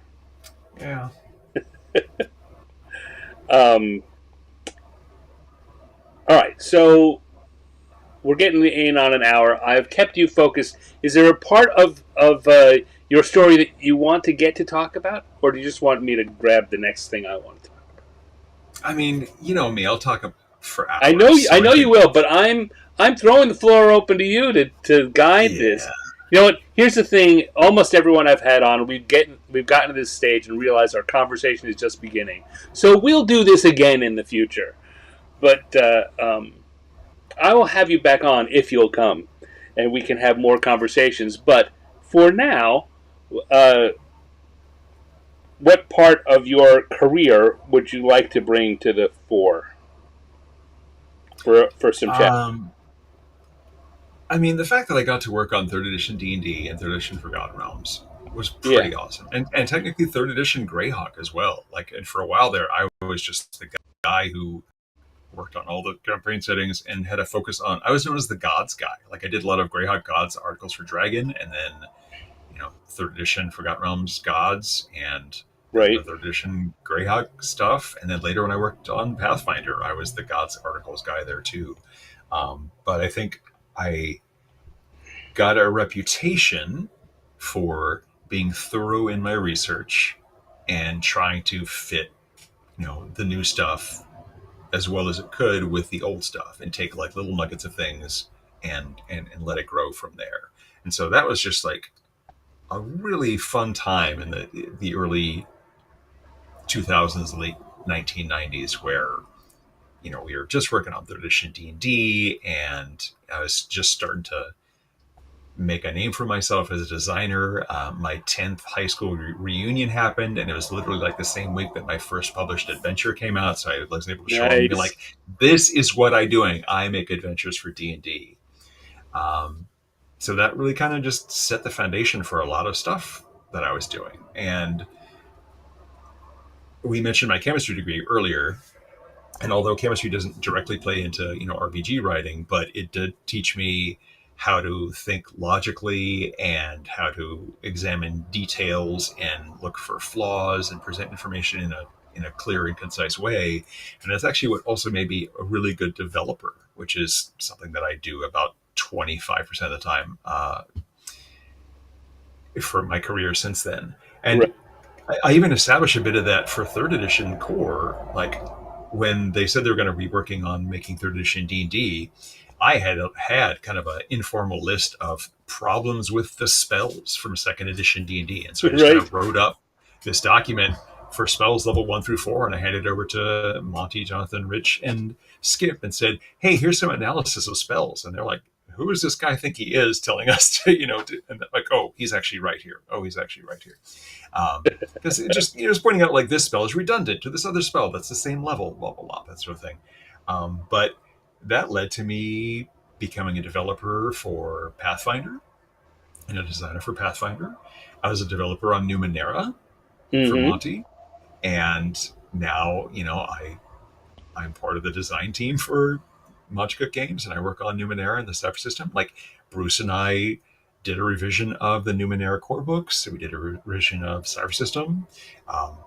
Yeah. Um, all right, so we're getting in on an hour. I've kept you focused. Is there a part of your story that you want to get to talk about, or do you just want me to grab the next thing I want to? I mean, you know me, I'll talk for I know, hours. I So I know you think, will, but I'm throwing the floor open to you to guide this. yeah. You know what? Here's the thing. Almost everyone I've had on, we've gotten to this stage and realized our conversation is just beginning. So we'll do this again in the future. But I will have you back on if you'll come, and we can have more conversations. But for now, uh, what part of your career would you like to bring to the fore for some chat? Um, I mean, the fact that I got to work on third edition D&D and third edition Forgotten Realms was Yeah, pretty awesome, and technically third edition Greyhawk as well. Like, and for a while there, I was just the guy who worked on all the campaign settings and had a focus on. I was known as the Gods guy. Like, I did a lot of Greyhawk Gods articles for Dragon, and then third edition Forgotten Realms Gods, and then the right. third edition Greyhawk stuff. And then later when I worked on Pathfinder, I was the Gods articles guy there too. But I think I got a reputation for being thorough in my research and trying to fit, the new stuff as well as it could with the old stuff and take like little nuggets of things and let it grow from there. And so that was just like a really fun time in the early 2000s, late 1990s, where we were just working on third edition D&D, and I was just starting to make a name for myself as a designer. My 10th high school reunion happened, and it was literally like the same week that my first published adventure came out. So I was able to show them and be Nice. like, "This is what I'm doing. I make adventures for D&D." Um, so that really kind of just set the foundation for a lot of stuff that I was doing. And we mentioned my chemistry degree earlier, and although chemistry doesn't directly play into RPG writing, but it did teach me how to think logically and how to examine details and look for flaws and present information in a clear and concise way. And that's actually what also made me a really good developer, which is something that I do about 25% of the time for my career since then. Right. And I even established a bit of that for third edition core. Like when they said they were going to be working on making third edition D&D, I had kind of an informal list of problems with the spells from second edition D&D. And so I just kind Right. of wrote up this document for spells level 1 through 4, and I handed it over to Monty, Jonathan, Rich, and Skip, and said, "Hey, here's some analysis of spells." And they're like, "Who does this guy think he is telling us to, and like, oh, he's actually right here. Oh, he's actually right here." Because it just, just pointing out like this spell is redundant to this other spell that's the same level, blah blah blah, that sort of thing. But that led to me becoming a developer for Pathfinder and a designer for Pathfinder. I was a developer on Numenera for Mm-hmm. Monty, and now I'm part of the design team for Monty Games, and I work on Numenera and the Cypher System. Like Bruce and I did a revision of the Numenera core books. So we did a revision of Cypher System. Um,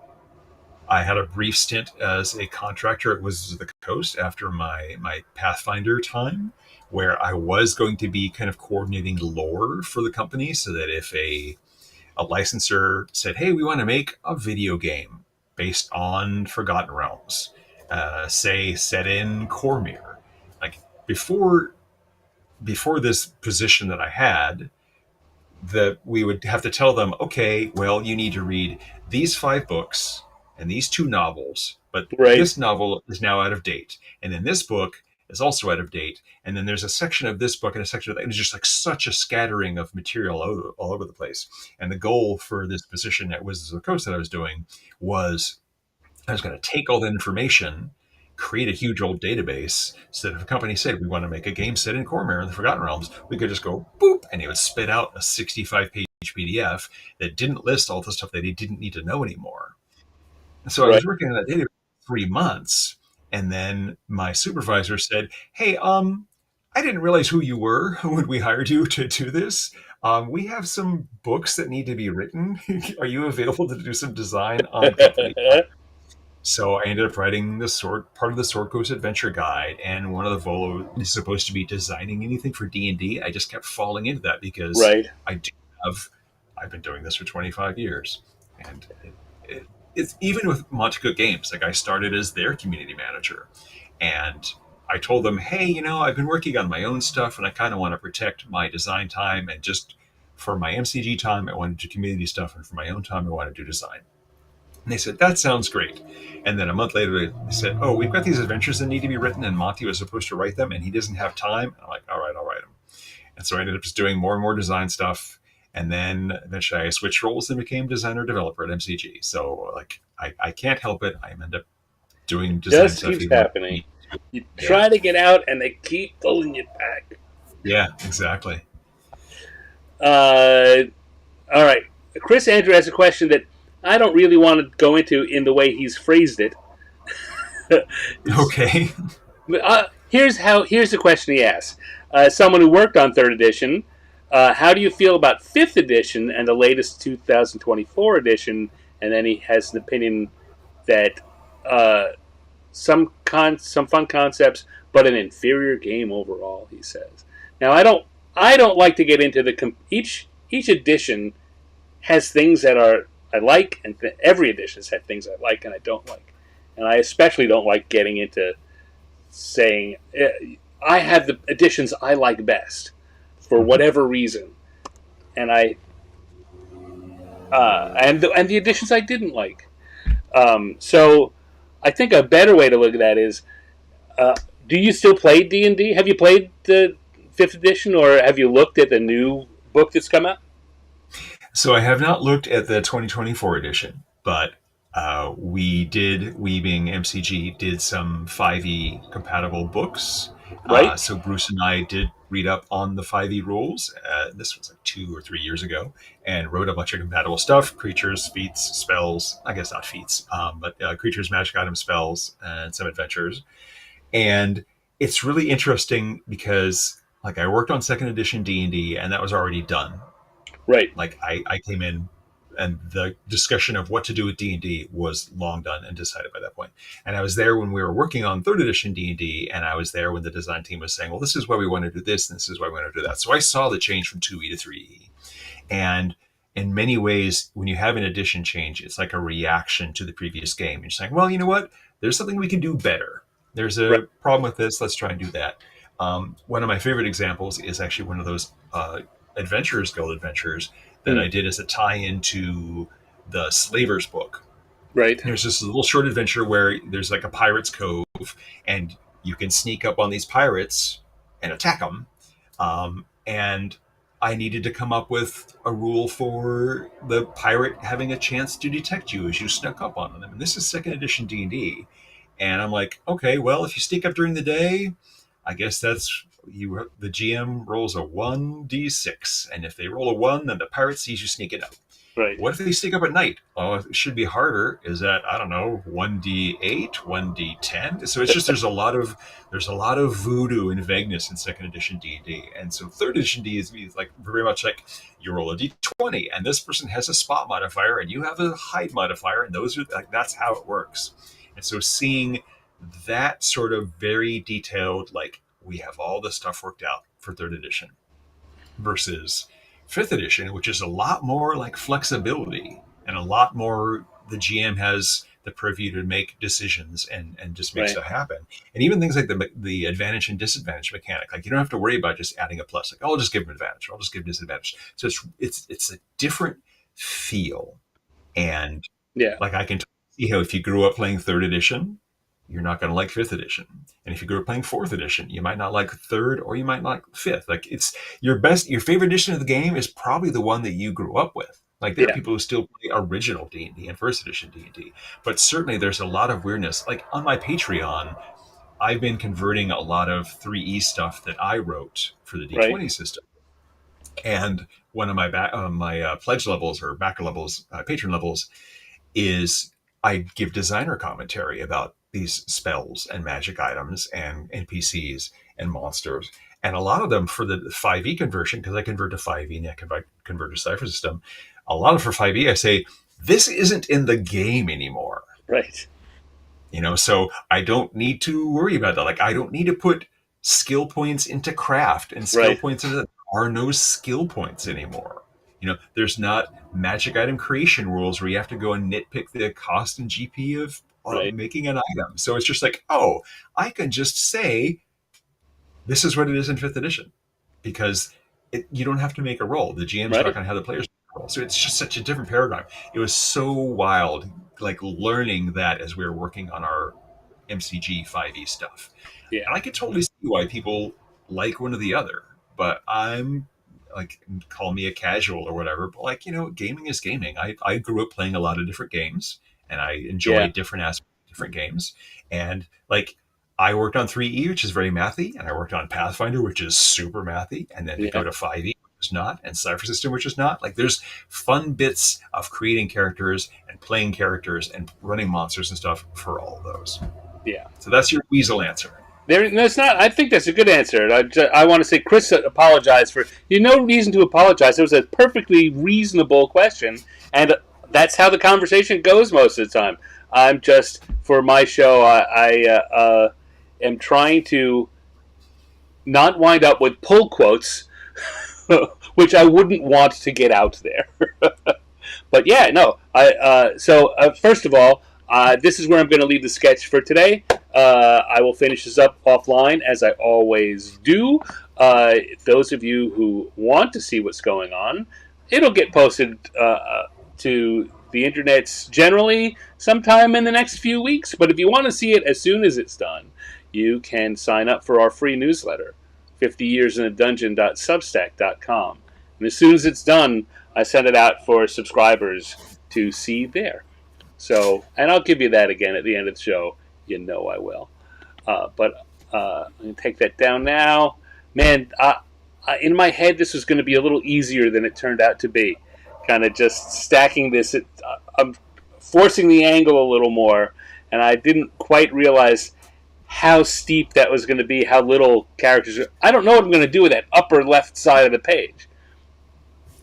I had a brief stint as a contractor at Wizards of the Coast after my Pathfinder time, where I was going to be kind of coordinating lore for the company, so that if a licensor said, "Hey, we want to make a video game based on Forgotten Realms, say set in Cormyr," like before this position that I had, that we would have to tell them, "Okay, well, you need to read these 5 books and these 2 novels, but Right. this novel is now out of date, and then this book is also out of date, and then there's a section of this book and a section of that." It was just like such a scattering of material all over the place. And the goal for this position at Wizards of the Coast that I was doing was I was going to take all that information, create a huge old database, so that if a company said we want to make a game set in Cormyr in the Forgotten Realms, we could just go boop, and it would spit out a 65-page PDF that didn't list all the stuff that he didn't need to know anymore. So I Right. was working on that database for 3 months, and then my supervisor said, "Hey, I didn't realize who you were when we hired you to do this. We have some books that need to be written. Are you available to do some design on company time?" So I ended up writing part of the Sword Coast Adventure Guide, and one of the Volo is supposed to be designing anything for D&D. I just kept falling into that because Right. I do have I've been doing this for 25 years, and it's even with Monte Games. Like I started as their community manager, and I told them, "Hey, I've been working on my own stuff, and I kind of want to protect my design time, and just for my MCG time, I want to do community stuff, and for my own time, I want to do design." And they said, "That sounds great." And then a month later, they said, "Oh, we've got these adventures that need to be written, and Monty was supposed to write them, and he doesn't have time." And I'm like, "All right, I'll write them." And so I ended up just doing more and more design stuff. And then eventually I switched roles and became designer developer at MCG. So like I can't help it. I end up doing design Just stuff keeps even when I happening. need to. You Yeah. try to get out, and they keep pulling you back. Yeah, exactly. Uh, all right. Chris Andrew has a question that I don't really want to go into in the way he's phrased it. It's, Okay. here's the question he asks. Someone who worked on third edition, how do you feel about fifth edition and the latest 2024 edition? And then he has an opinion that uh, some fun concepts, but an inferior game overall. He says. Now I don't like to get into each edition has things that are I like, and every edition has had things I like and I don't like, and I especially don't like getting into saying I have the editions I like best for Mhm. whatever reason, and the editions I didn't like. So I think a better way to look at that is: do you still play D&D? Have you played the fifth edition, or have you looked at the new book that's come out? So I have not looked at the 2024 edition, but We being MCG, did some 5e compatible books. Right? So Bruce and I did read up on the 5e rules. This was like 2 or 3 years ago, and wrote a bunch of compatible stuff: creatures, feats, spells. I guess not feats, but creatures, magic items, spells, and some adventures. And it's really interesting because, like, I worked on second edition D&D, and that was already done. Right. Like I came in and the discussion of what to do with D&D was long done and decided by that point. And I was there when we were working on third edition D&D, and I was there when the design team was saying, well, this is why we want to do this, and this is why we want to do that. So I saw the change from 2E to 3E. And in many ways, when you have an edition change, it's like a reaction to the previous game. You're saying, well, you know what? There's something we can do better. There's Right. a problem with this. Let's try and do that. One of my favorite examples is actually one of those Adventurers Guild adventures that Mm. I did as a tie-in to the Slavers book. Right. There's this little short adventure where there's like a pirate's cove, and you can sneak up on these pirates and attack them. And I needed to come up with a rule for the pirate having a chance to detect you as you snuck up on them. And this is second edition D&D. And I'm like, okay, well, if you sneak up during the day, I guess that's you. The GM rolls a 1d6, and if they roll a 1, then the pirate sees you sneaking up. Right. What if they sneak up at night? Oh, it should be harder. Is that, I don't know, 1d8, 1d10? So it's just there's a lot of voodoo and vagueness in second edition D&D. And so third edition D is like very much like you roll a d20, and this person has a spot modifier and you have a hide modifier, and those are like that's how it works. And so seeing that sort of very detailed, like, we have all this stuff worked out for third edition versus fifth edition, which is a lot more like flexibility and a lot more the GM has the purview to make decisions and just make Right. stuff happen. And even things like the advantage and disadvantage mechanic, like you don't have to worry about just adding a plus. Like, oh, I'll just give them advantage, or I'll just give them disadvantage. So it's a different feel. And Yeah. like I can see how if you grew up playing third edition, you're not going to like fifth edition. And if you grew up playing fourth edition, you might not like third, or you might not like fifth. Like it's your favorite edition of the game is probably the one that you grew up with. Like there are Yeah. people who still play original D&D and first edition D&D, but certainly there's a lot of weirdness. Like on my Patreon, I've been converting a lot of 3E stuff that I wrote for the Right. D20 system. And one of my pledge levels or backer levels, patron levels, is I give designer commentary about these spells and magic items and NPCs and monsters. And a lot of them for the 5e conversion, because I convert to 5e and I convert to Cypher System, a lot of for 5e, I say, this isn't in the game anymore. Right. So I don't need to worry about that. Like, I don't need to put skill points into craft and skill Right. points into. There are no skill points anymore. There's not magic item creation rules where you have to go and nitpick the cost and GP of Right. making an item. So it's just like, oh, I can just say this is what it is in fifth edition, because you don't have to make a roll. The GM's not Right. going to have the players make a roll. So it's just such a different paradigm. It was so wild, like learning that as we were working on our MCG 5e stuff. Yeah. And I could totally see why people like one or the other, but I'm like, call me a casual or whatever, but like, gaming is gaming. I grew up playing a lot of different games, and I enjoy Yeah. different aspects of different games. And like, I worked on 3E, which is very mathy, and I worked on Pathfinder, which is super mathy, and then to Yeah. go to 5E, which is not, and Cypher System, which is not. Like, there's fun bits of creating characters and playing characters and running monsters and stuff for all of those. Yeah. So that's your weasel answer. No, it's not. I think that's a good answer. I want to say Chris apologized for. No reason to apologize. It was a perfectly reasonable question, and that's how the conversation goes most of the time. I'm just for my show. I am trying to not wind up with pull quotes, which I wouldn't want to get out there. But yeah, no. So first of all, this is where I'm going to leave the sketch for today. I will finish this up offline, as I always do. Those of you who want to see what's going on, it'll get posted to the internets generally sometime in the next few weeks. But if you want to see it as soon as it's done, you can sign up for our free newsletter, 50yearsinadungeon.substack.com. And as soon as it's done, I send it out for subscribers to see there. So, and I'll give you that again at the end of the show. You know I will. But I'm going to take that down now. Man, in my head, this was going to be a little easier than it turned out to be. Kind of just stacking this. I'm forcing the angle a little more, and I didn't quite realize how steep that was going to be, how little characters. I don't know what I'm going to do with that upper left side of the page.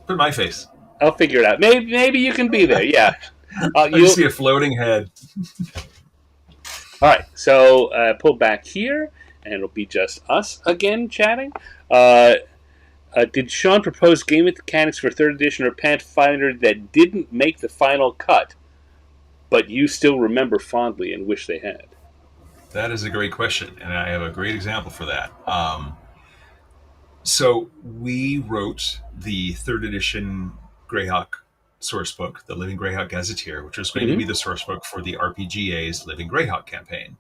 Put my face. I'll figure it out. Maybe you can be there. Yeah. I just see a floating head. All right. So pull back here, and it'll be just us again chatting. Did Sean propose game mechanics for 3rd edition or Pathfinder that didn't make the final cut, but you still remember fondly and wish they had? That is a great question, and I have a great example for that. So we wrote the 3rd edition Greyhawk source book, the Living Greyhawk Gazetteer, which was going to be the source book for the RPGA's Living Greyhawk campaign.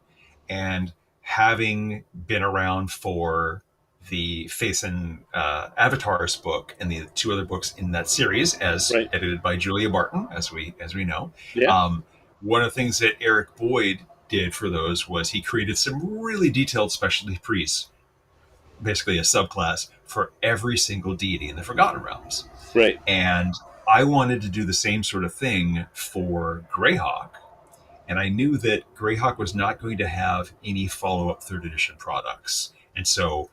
And having been around for the Faith and Avatars book and the 2 other books in that series, as edited by Julia Barton, as we know, one of the things that Eric Boyd did for those was he created some really detailed specialty priests, basically a subclass for every single deity in the Forgotten Realms. Right. And I wanted to do the same sort of thing for Greyhawk. And I knew that Greyhawk was not going to have any follow-up 3rd edition products. And so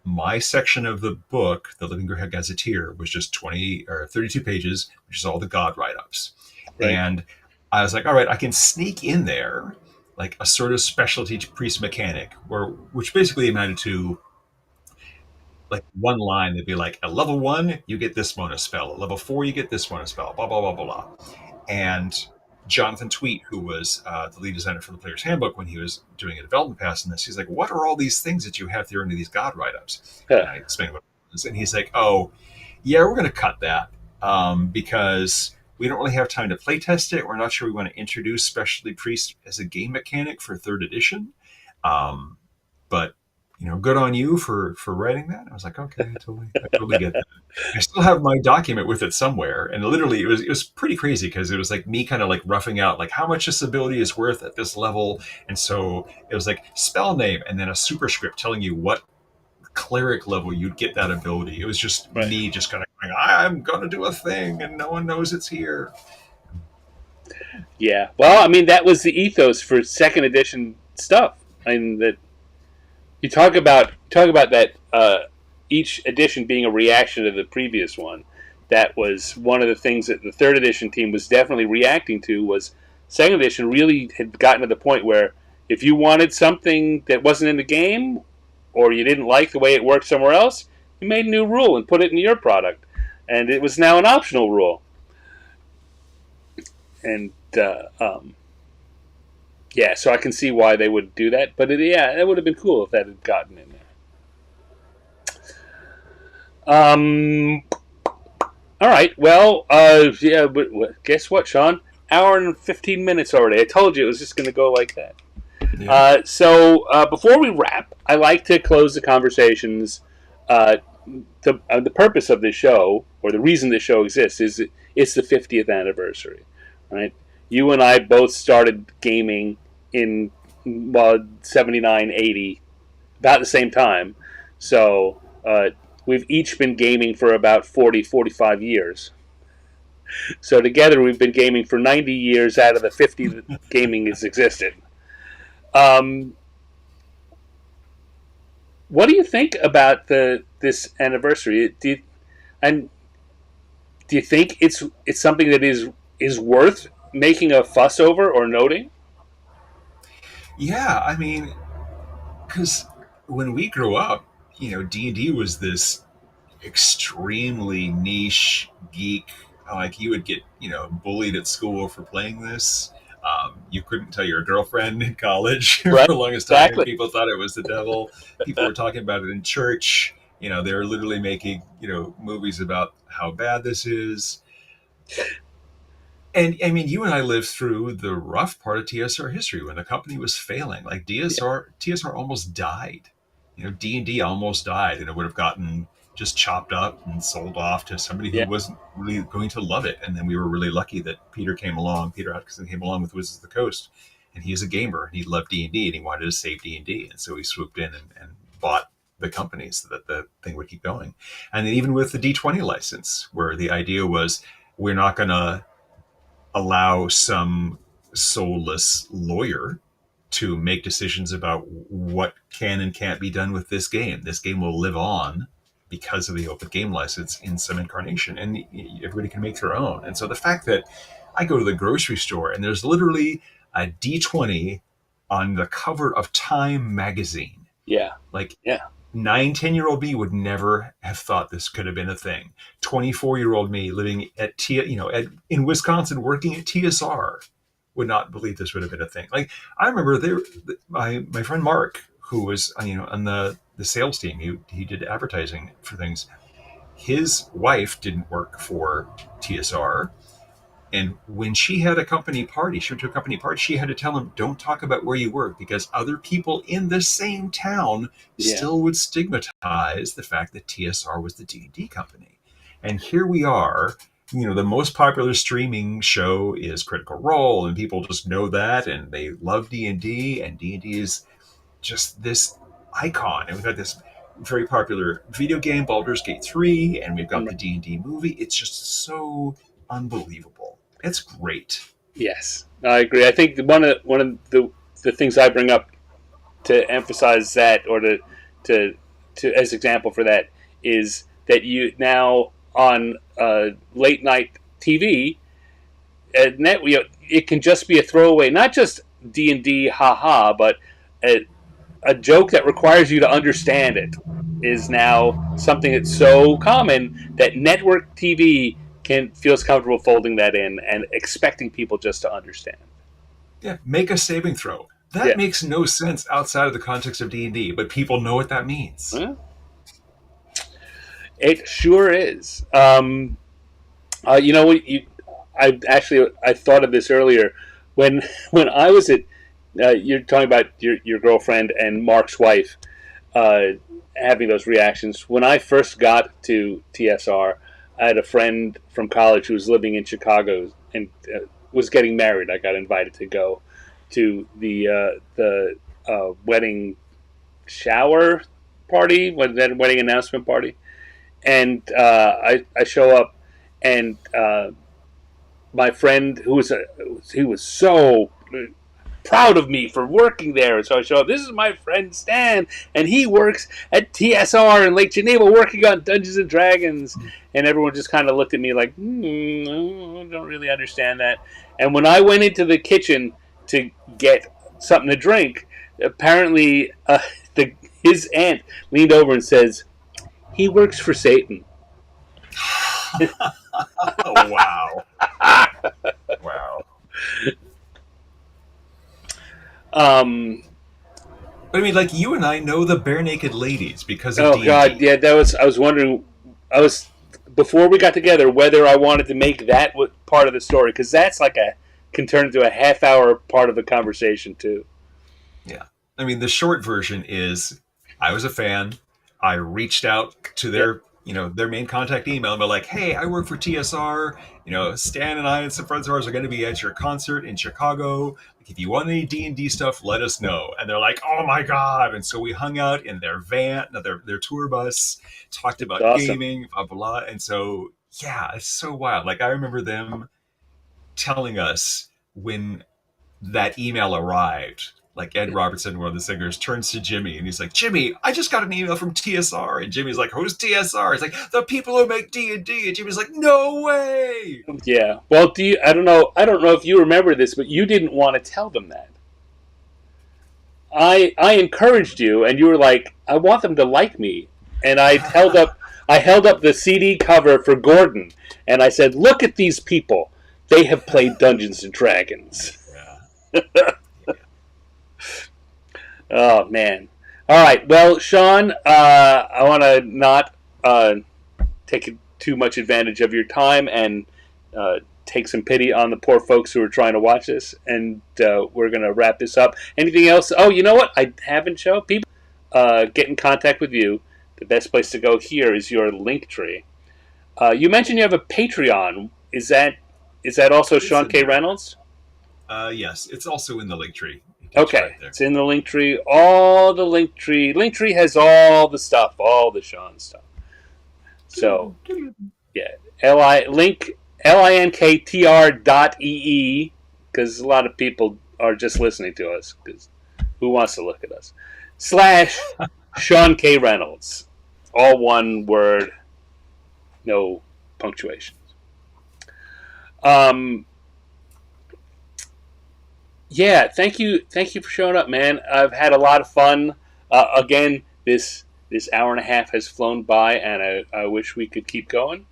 my section of the book, the Living Greyhawk Gazetteer, was just 20 or 32 pages, which is all the god write-ups. Right. And I was like, all right, I can sneak in there like a sort of specialty priest mechanic, which basically amounted to like one line. They'd be like, at level 1, you get this bonus spell. At level 4, you get this bonus spell, blah, blah, blah, blah, blah. And Jonathan Tweet, who was the lead designer for the Player's Handbook when he was doing a development pass in this, he's like, what are all these things that you have there into these god write-ups? And I explained what it was. And he's like, oh, yeah, we're going to cut that because we don't really have time to play test it. We're not sure we want to introduce Specialty Priest as a game mechanic for 3rd edition. But good on you for writing that. I was like, okay, I totally get that. I still have my document with it somewhere, and literally it was pretty crazy because it was like me kind of like roughing out like how much this ability is worth at this level, and so it was like spell name and then a superscript telling you what cleric level you'd get that ability. It was just me just kind of going, I'm gonna do a thing, and no one knows it's here. Yeah, well, I mean that was the ethos for 2nd edition stuff. I mean that. You talk about that each edition being a reaction to the previous one. That was one of the things that the 3rd edition team was definitely reacting to. Was 2nd edition really had gotten to the point where if you wanted something that wasn't in the game, or you didn't like the way it worked somewhere else, you made a new rule and put it in your product, and it was now an optional rule. And yeah, so I can see why they would do that. But it would have been cool if that had gotten in there. All right. Well, yeah. But guess what, Sean? Hour and 15 minutes already. I told you it was just going to go like that. Yeah. So before we wrap, I like to close the conversations. The purpose of this show, or the reason this show exists, is it's the 50th anniversary, right? You and I both started gaming in 79, 80, about the same time. So we've each been gaming for about 40, 45 years. So together we've been gaming for 90 years out of the 50 that gaming has existed. What do you think about this anniversary? Do you think it's something that is worth making a fuss over or noting? Yeah, I mean, because when we grew up, D&D was this extremely niche geek. Like you would get, bullied at school for playing this. You couldn't tell your girlfriend in college for the longest time. Exactly. People thought it was the devil. People were talking about it in church. They were literally making, movies about how bad this is. And I mean, you and I lived through the rough part of TSR history when the company was failing. Like TSR almost died. D&D almost died, and it would have gotten just chopped up and sold off to somebody who Yeah. wasn't really going to love it. And then we were really lucky that Peter Atkinson came along with Wizards of the Coast, and he's a gamer and he loved D&D and he wanted to save D&D, and so he swooped in and bought the company so that the thing would keep going. And then even with the D20 license, where the idea was we're not going to allow some soulless lawyer to make decisions about what can and can't be done with this game. This game will live on because of the open game license in some incarnation, and everybody can make their own. And so the fact that I go to the grocery store and there's literally a D20 on the cover of Time magazine, Yeah. like Yeah. 9, 10-year-old me would never have thought this could have been a thing. 24-year-old me living in Wisconsin working at TSR would not believe this would have been a thing. Like, I remember my friend Mark, who was on the sales team, he did advertising for things. His wife didn't work for TSR, and when she had a company party, she went to a company party, she had to tell him, don't talk about where you work, because other people in the same town still would stigmatize the fact that TSR was the D&D company. And here we are, the most popular streaming show is Critical Role, and people just know that, and they love D&D, and D&D is just this icon. And we've got this very popular video game, Baldur's Gate 3, and we've got the D&D movie. It's just so unbelievable. It's great. Yes, I agree. I think one of the things I bring up to emphasize that, or to as example for that, is that you now on late night TV, it can just be a throwaway, not just D&D, haha, but a joke that requires you to understand it is now something that's so common that network TV feels comfortable folding that in and expecting people just to understand. Yeah, make a saving throw. That makes no sense outside of the context of D&D, but people know what that means. Huh? It sure is. You know what? I thought of this earlier when I was at. You're talking about your girlfriend and Mark's wife having those reactions. When I first got to TSR, I had a friend from college who was living in Chicago and was getting married. I got invited to go to the wedding shower party, that wedding announcement party, and I show up, and my friend he was so proud of me for working there, and so I show up. This is my friend Stan, and he works at TSR in Lake Geneva, working on Dungeons and Dragons. And everyone just kind of looked at me like, I don't really understand that. And when I went into the kitchen to get something to drink, apparently his aunt leaned over and says, "He works for Satan." Oh, wow. Wow. But I mean, like, you and I know the Bare Naked Ladies because of D&D. God, yeah, I was wondering, before we got together, whether I wanted to make that part of the story, because that's can turn into a half-hour part of the conversation too. Yeah, I mean, the short version is, I was a fan. I reached out to their main contact email and be like, "Hey, I work for TSR. Stan and I and some friends of ours are going to be at your concert in Chicago. If you want any D&D stuff, let us know." And they're like, "Oh my God." And so we hung out in their van, their tour bus, talked about gaming, blah, blah, blah. And so, yeah, it's so wild. Like, I remember them telling us when that email arrived, like Ed Robertson, one of the singers, turns to Jimmy and he's like, "Jimmy, I just got an email from TSR." And Jimmy's like, "Who's TSR?" It's like, "The people who make D&D." And Jimmy's like, "No way." Yeah. Well, I don't know if you remember this, but you didn't want to tell them that. I encouraged you, and you were like, "I want them to like me." And I held up the CD cover for Gordon, and I said, "Look at these people. They have played Dungeons and Dragons." Yeah. Oh, man. All right. Well, Sean, I want to not take too much advantage of your time and take some pity on the poor folks who are trying to watch this. And we're going to wrap this up. Anything else? Oh, you know what? I haven't shown people get in contact with you. the best place to go here is your link tree. You mentioned you have a Patreon. Is that also It's Sean in K there. Reynolds? Yes, it's also in the link tree. It takes you Okay, right there. it's in the link tree. All the link tree. Link tree has all the stuff, all the Sean stuff. So yeah, linktr.ee, because a lot of people are just listening to us. Because who wants to look at us? / Sean K Reynolds, all one word, no punctuation. Um, yeah, thank you for showing up, man. I've had a lot of fun. Again, this hour and a half has flown by, and I wish we could keep going.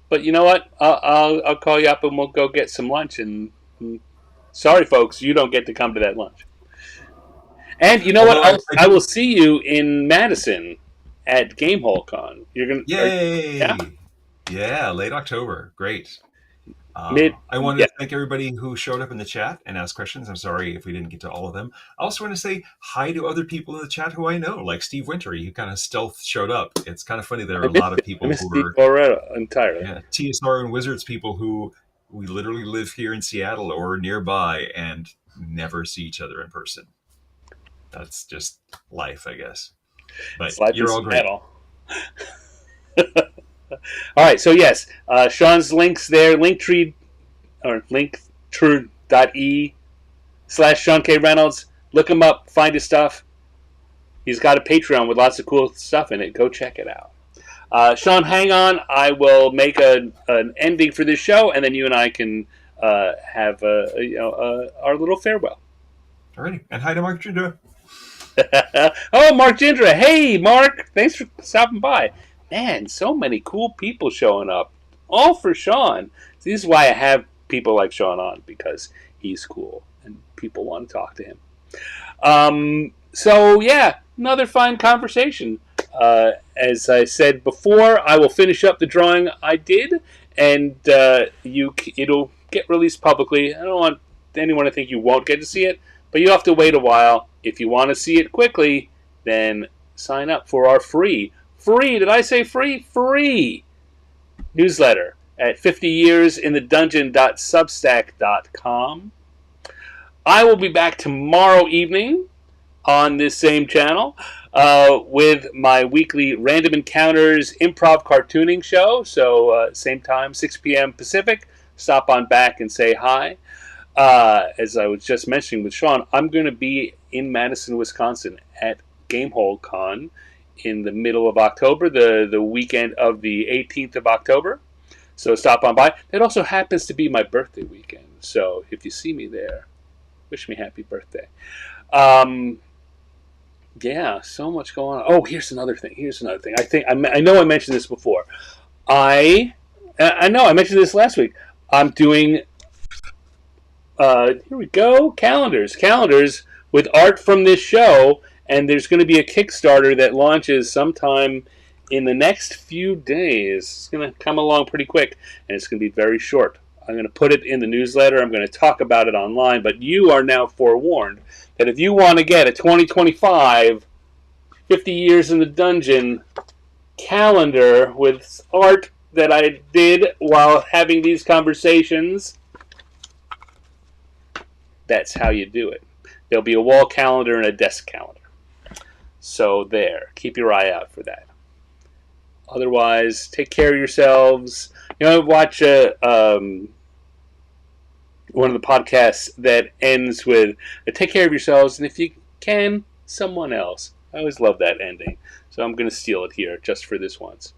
But you know what? I'll call you up and we'll go get some lunch. And sorry, folks, you don't get to come to that lunch. And you know what? Although I I will do. see you in Madison at Gamehole Con. You're gonna yeah, Yay! Yeah, late October. Great. mid I wanted yeah. to thank everybody who showed up in the chat and asked questions. I'm sorry if we didn't get to all of them. I also want to say hi to other people in the chat who I know, like Steve Winter, who kind of stealth showed up. It's kind of funny. There are a lot of I people missed who Steve are already entirely. TSR and Wizards people who we literally live here in Seattle or nearby and never see each other in person. That's just life, I guess. But It's life in you're all great. Seattle. All right, so yes, Sean's links there, linktree or linktree.e / Sean K Reynolds. Look him up, find his stuff. He's got a Patreon with lots of cool stuff in it. Go check it out. Sean, hang on. I will make an ending for this show, and then you and I can have our little farewell. Alrighty, and hi to Mark Jindra. Oh, Mark Jindra. Hey, Mark. Thanks for stopping by. Man, so many cool people showing up. All for Sean. This is why I have people like Sean on, because he's cool and people want to talk to him. So, yeah, another fine conversation. As I said before, I will finish up the drawing I did, and it'll get released publicly. I don't want anyone to think you won't get to see it, but you have to wait a while. If you want to see it quickly, then sign up for our free, did I say free? Free newsletter at 50yearsinthedungeon.substack.com. I will be back tomorrow evening on this same channel with my weekly Random Encounters improv cartooning show. So same time, 6 p.m. Pacific. Stop on back and say hi. As I was just mentioning with Sean, I'm going to be in Madison, Wisconsin at Gamehole Con in the middle of October, the weekend of the 18th of October. So stop on by. It also happens to be my birthday weekend. So if you see me there, wish me happy birthday. Yeah, so much going on. Oh, here's another thing. I know I mentioned this before. I know I mentioned this last week. I'm doing here we go, calendars with art from this show, and there's going to be a Kickstarter that launches sometime in the next few days. It's going to come along pretty quick, and it's going to be very short. I'm going to put it in the newsletter. I'm going to talk about it online, but you are now forewarned that if you want to get a 2025 50 Years in the Dungeon calendar with art that I did while having these conversations, that's how you do it. There'll be a wall calendar and a desk calendar. So there, keep your eye out for that. Otherwise, take care of yourselves. Watch one of the podcasts that ends with take care of yourselves, and if you can, someone else. I always love that ending. So I'm going to steal it here just for this once.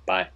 Bye.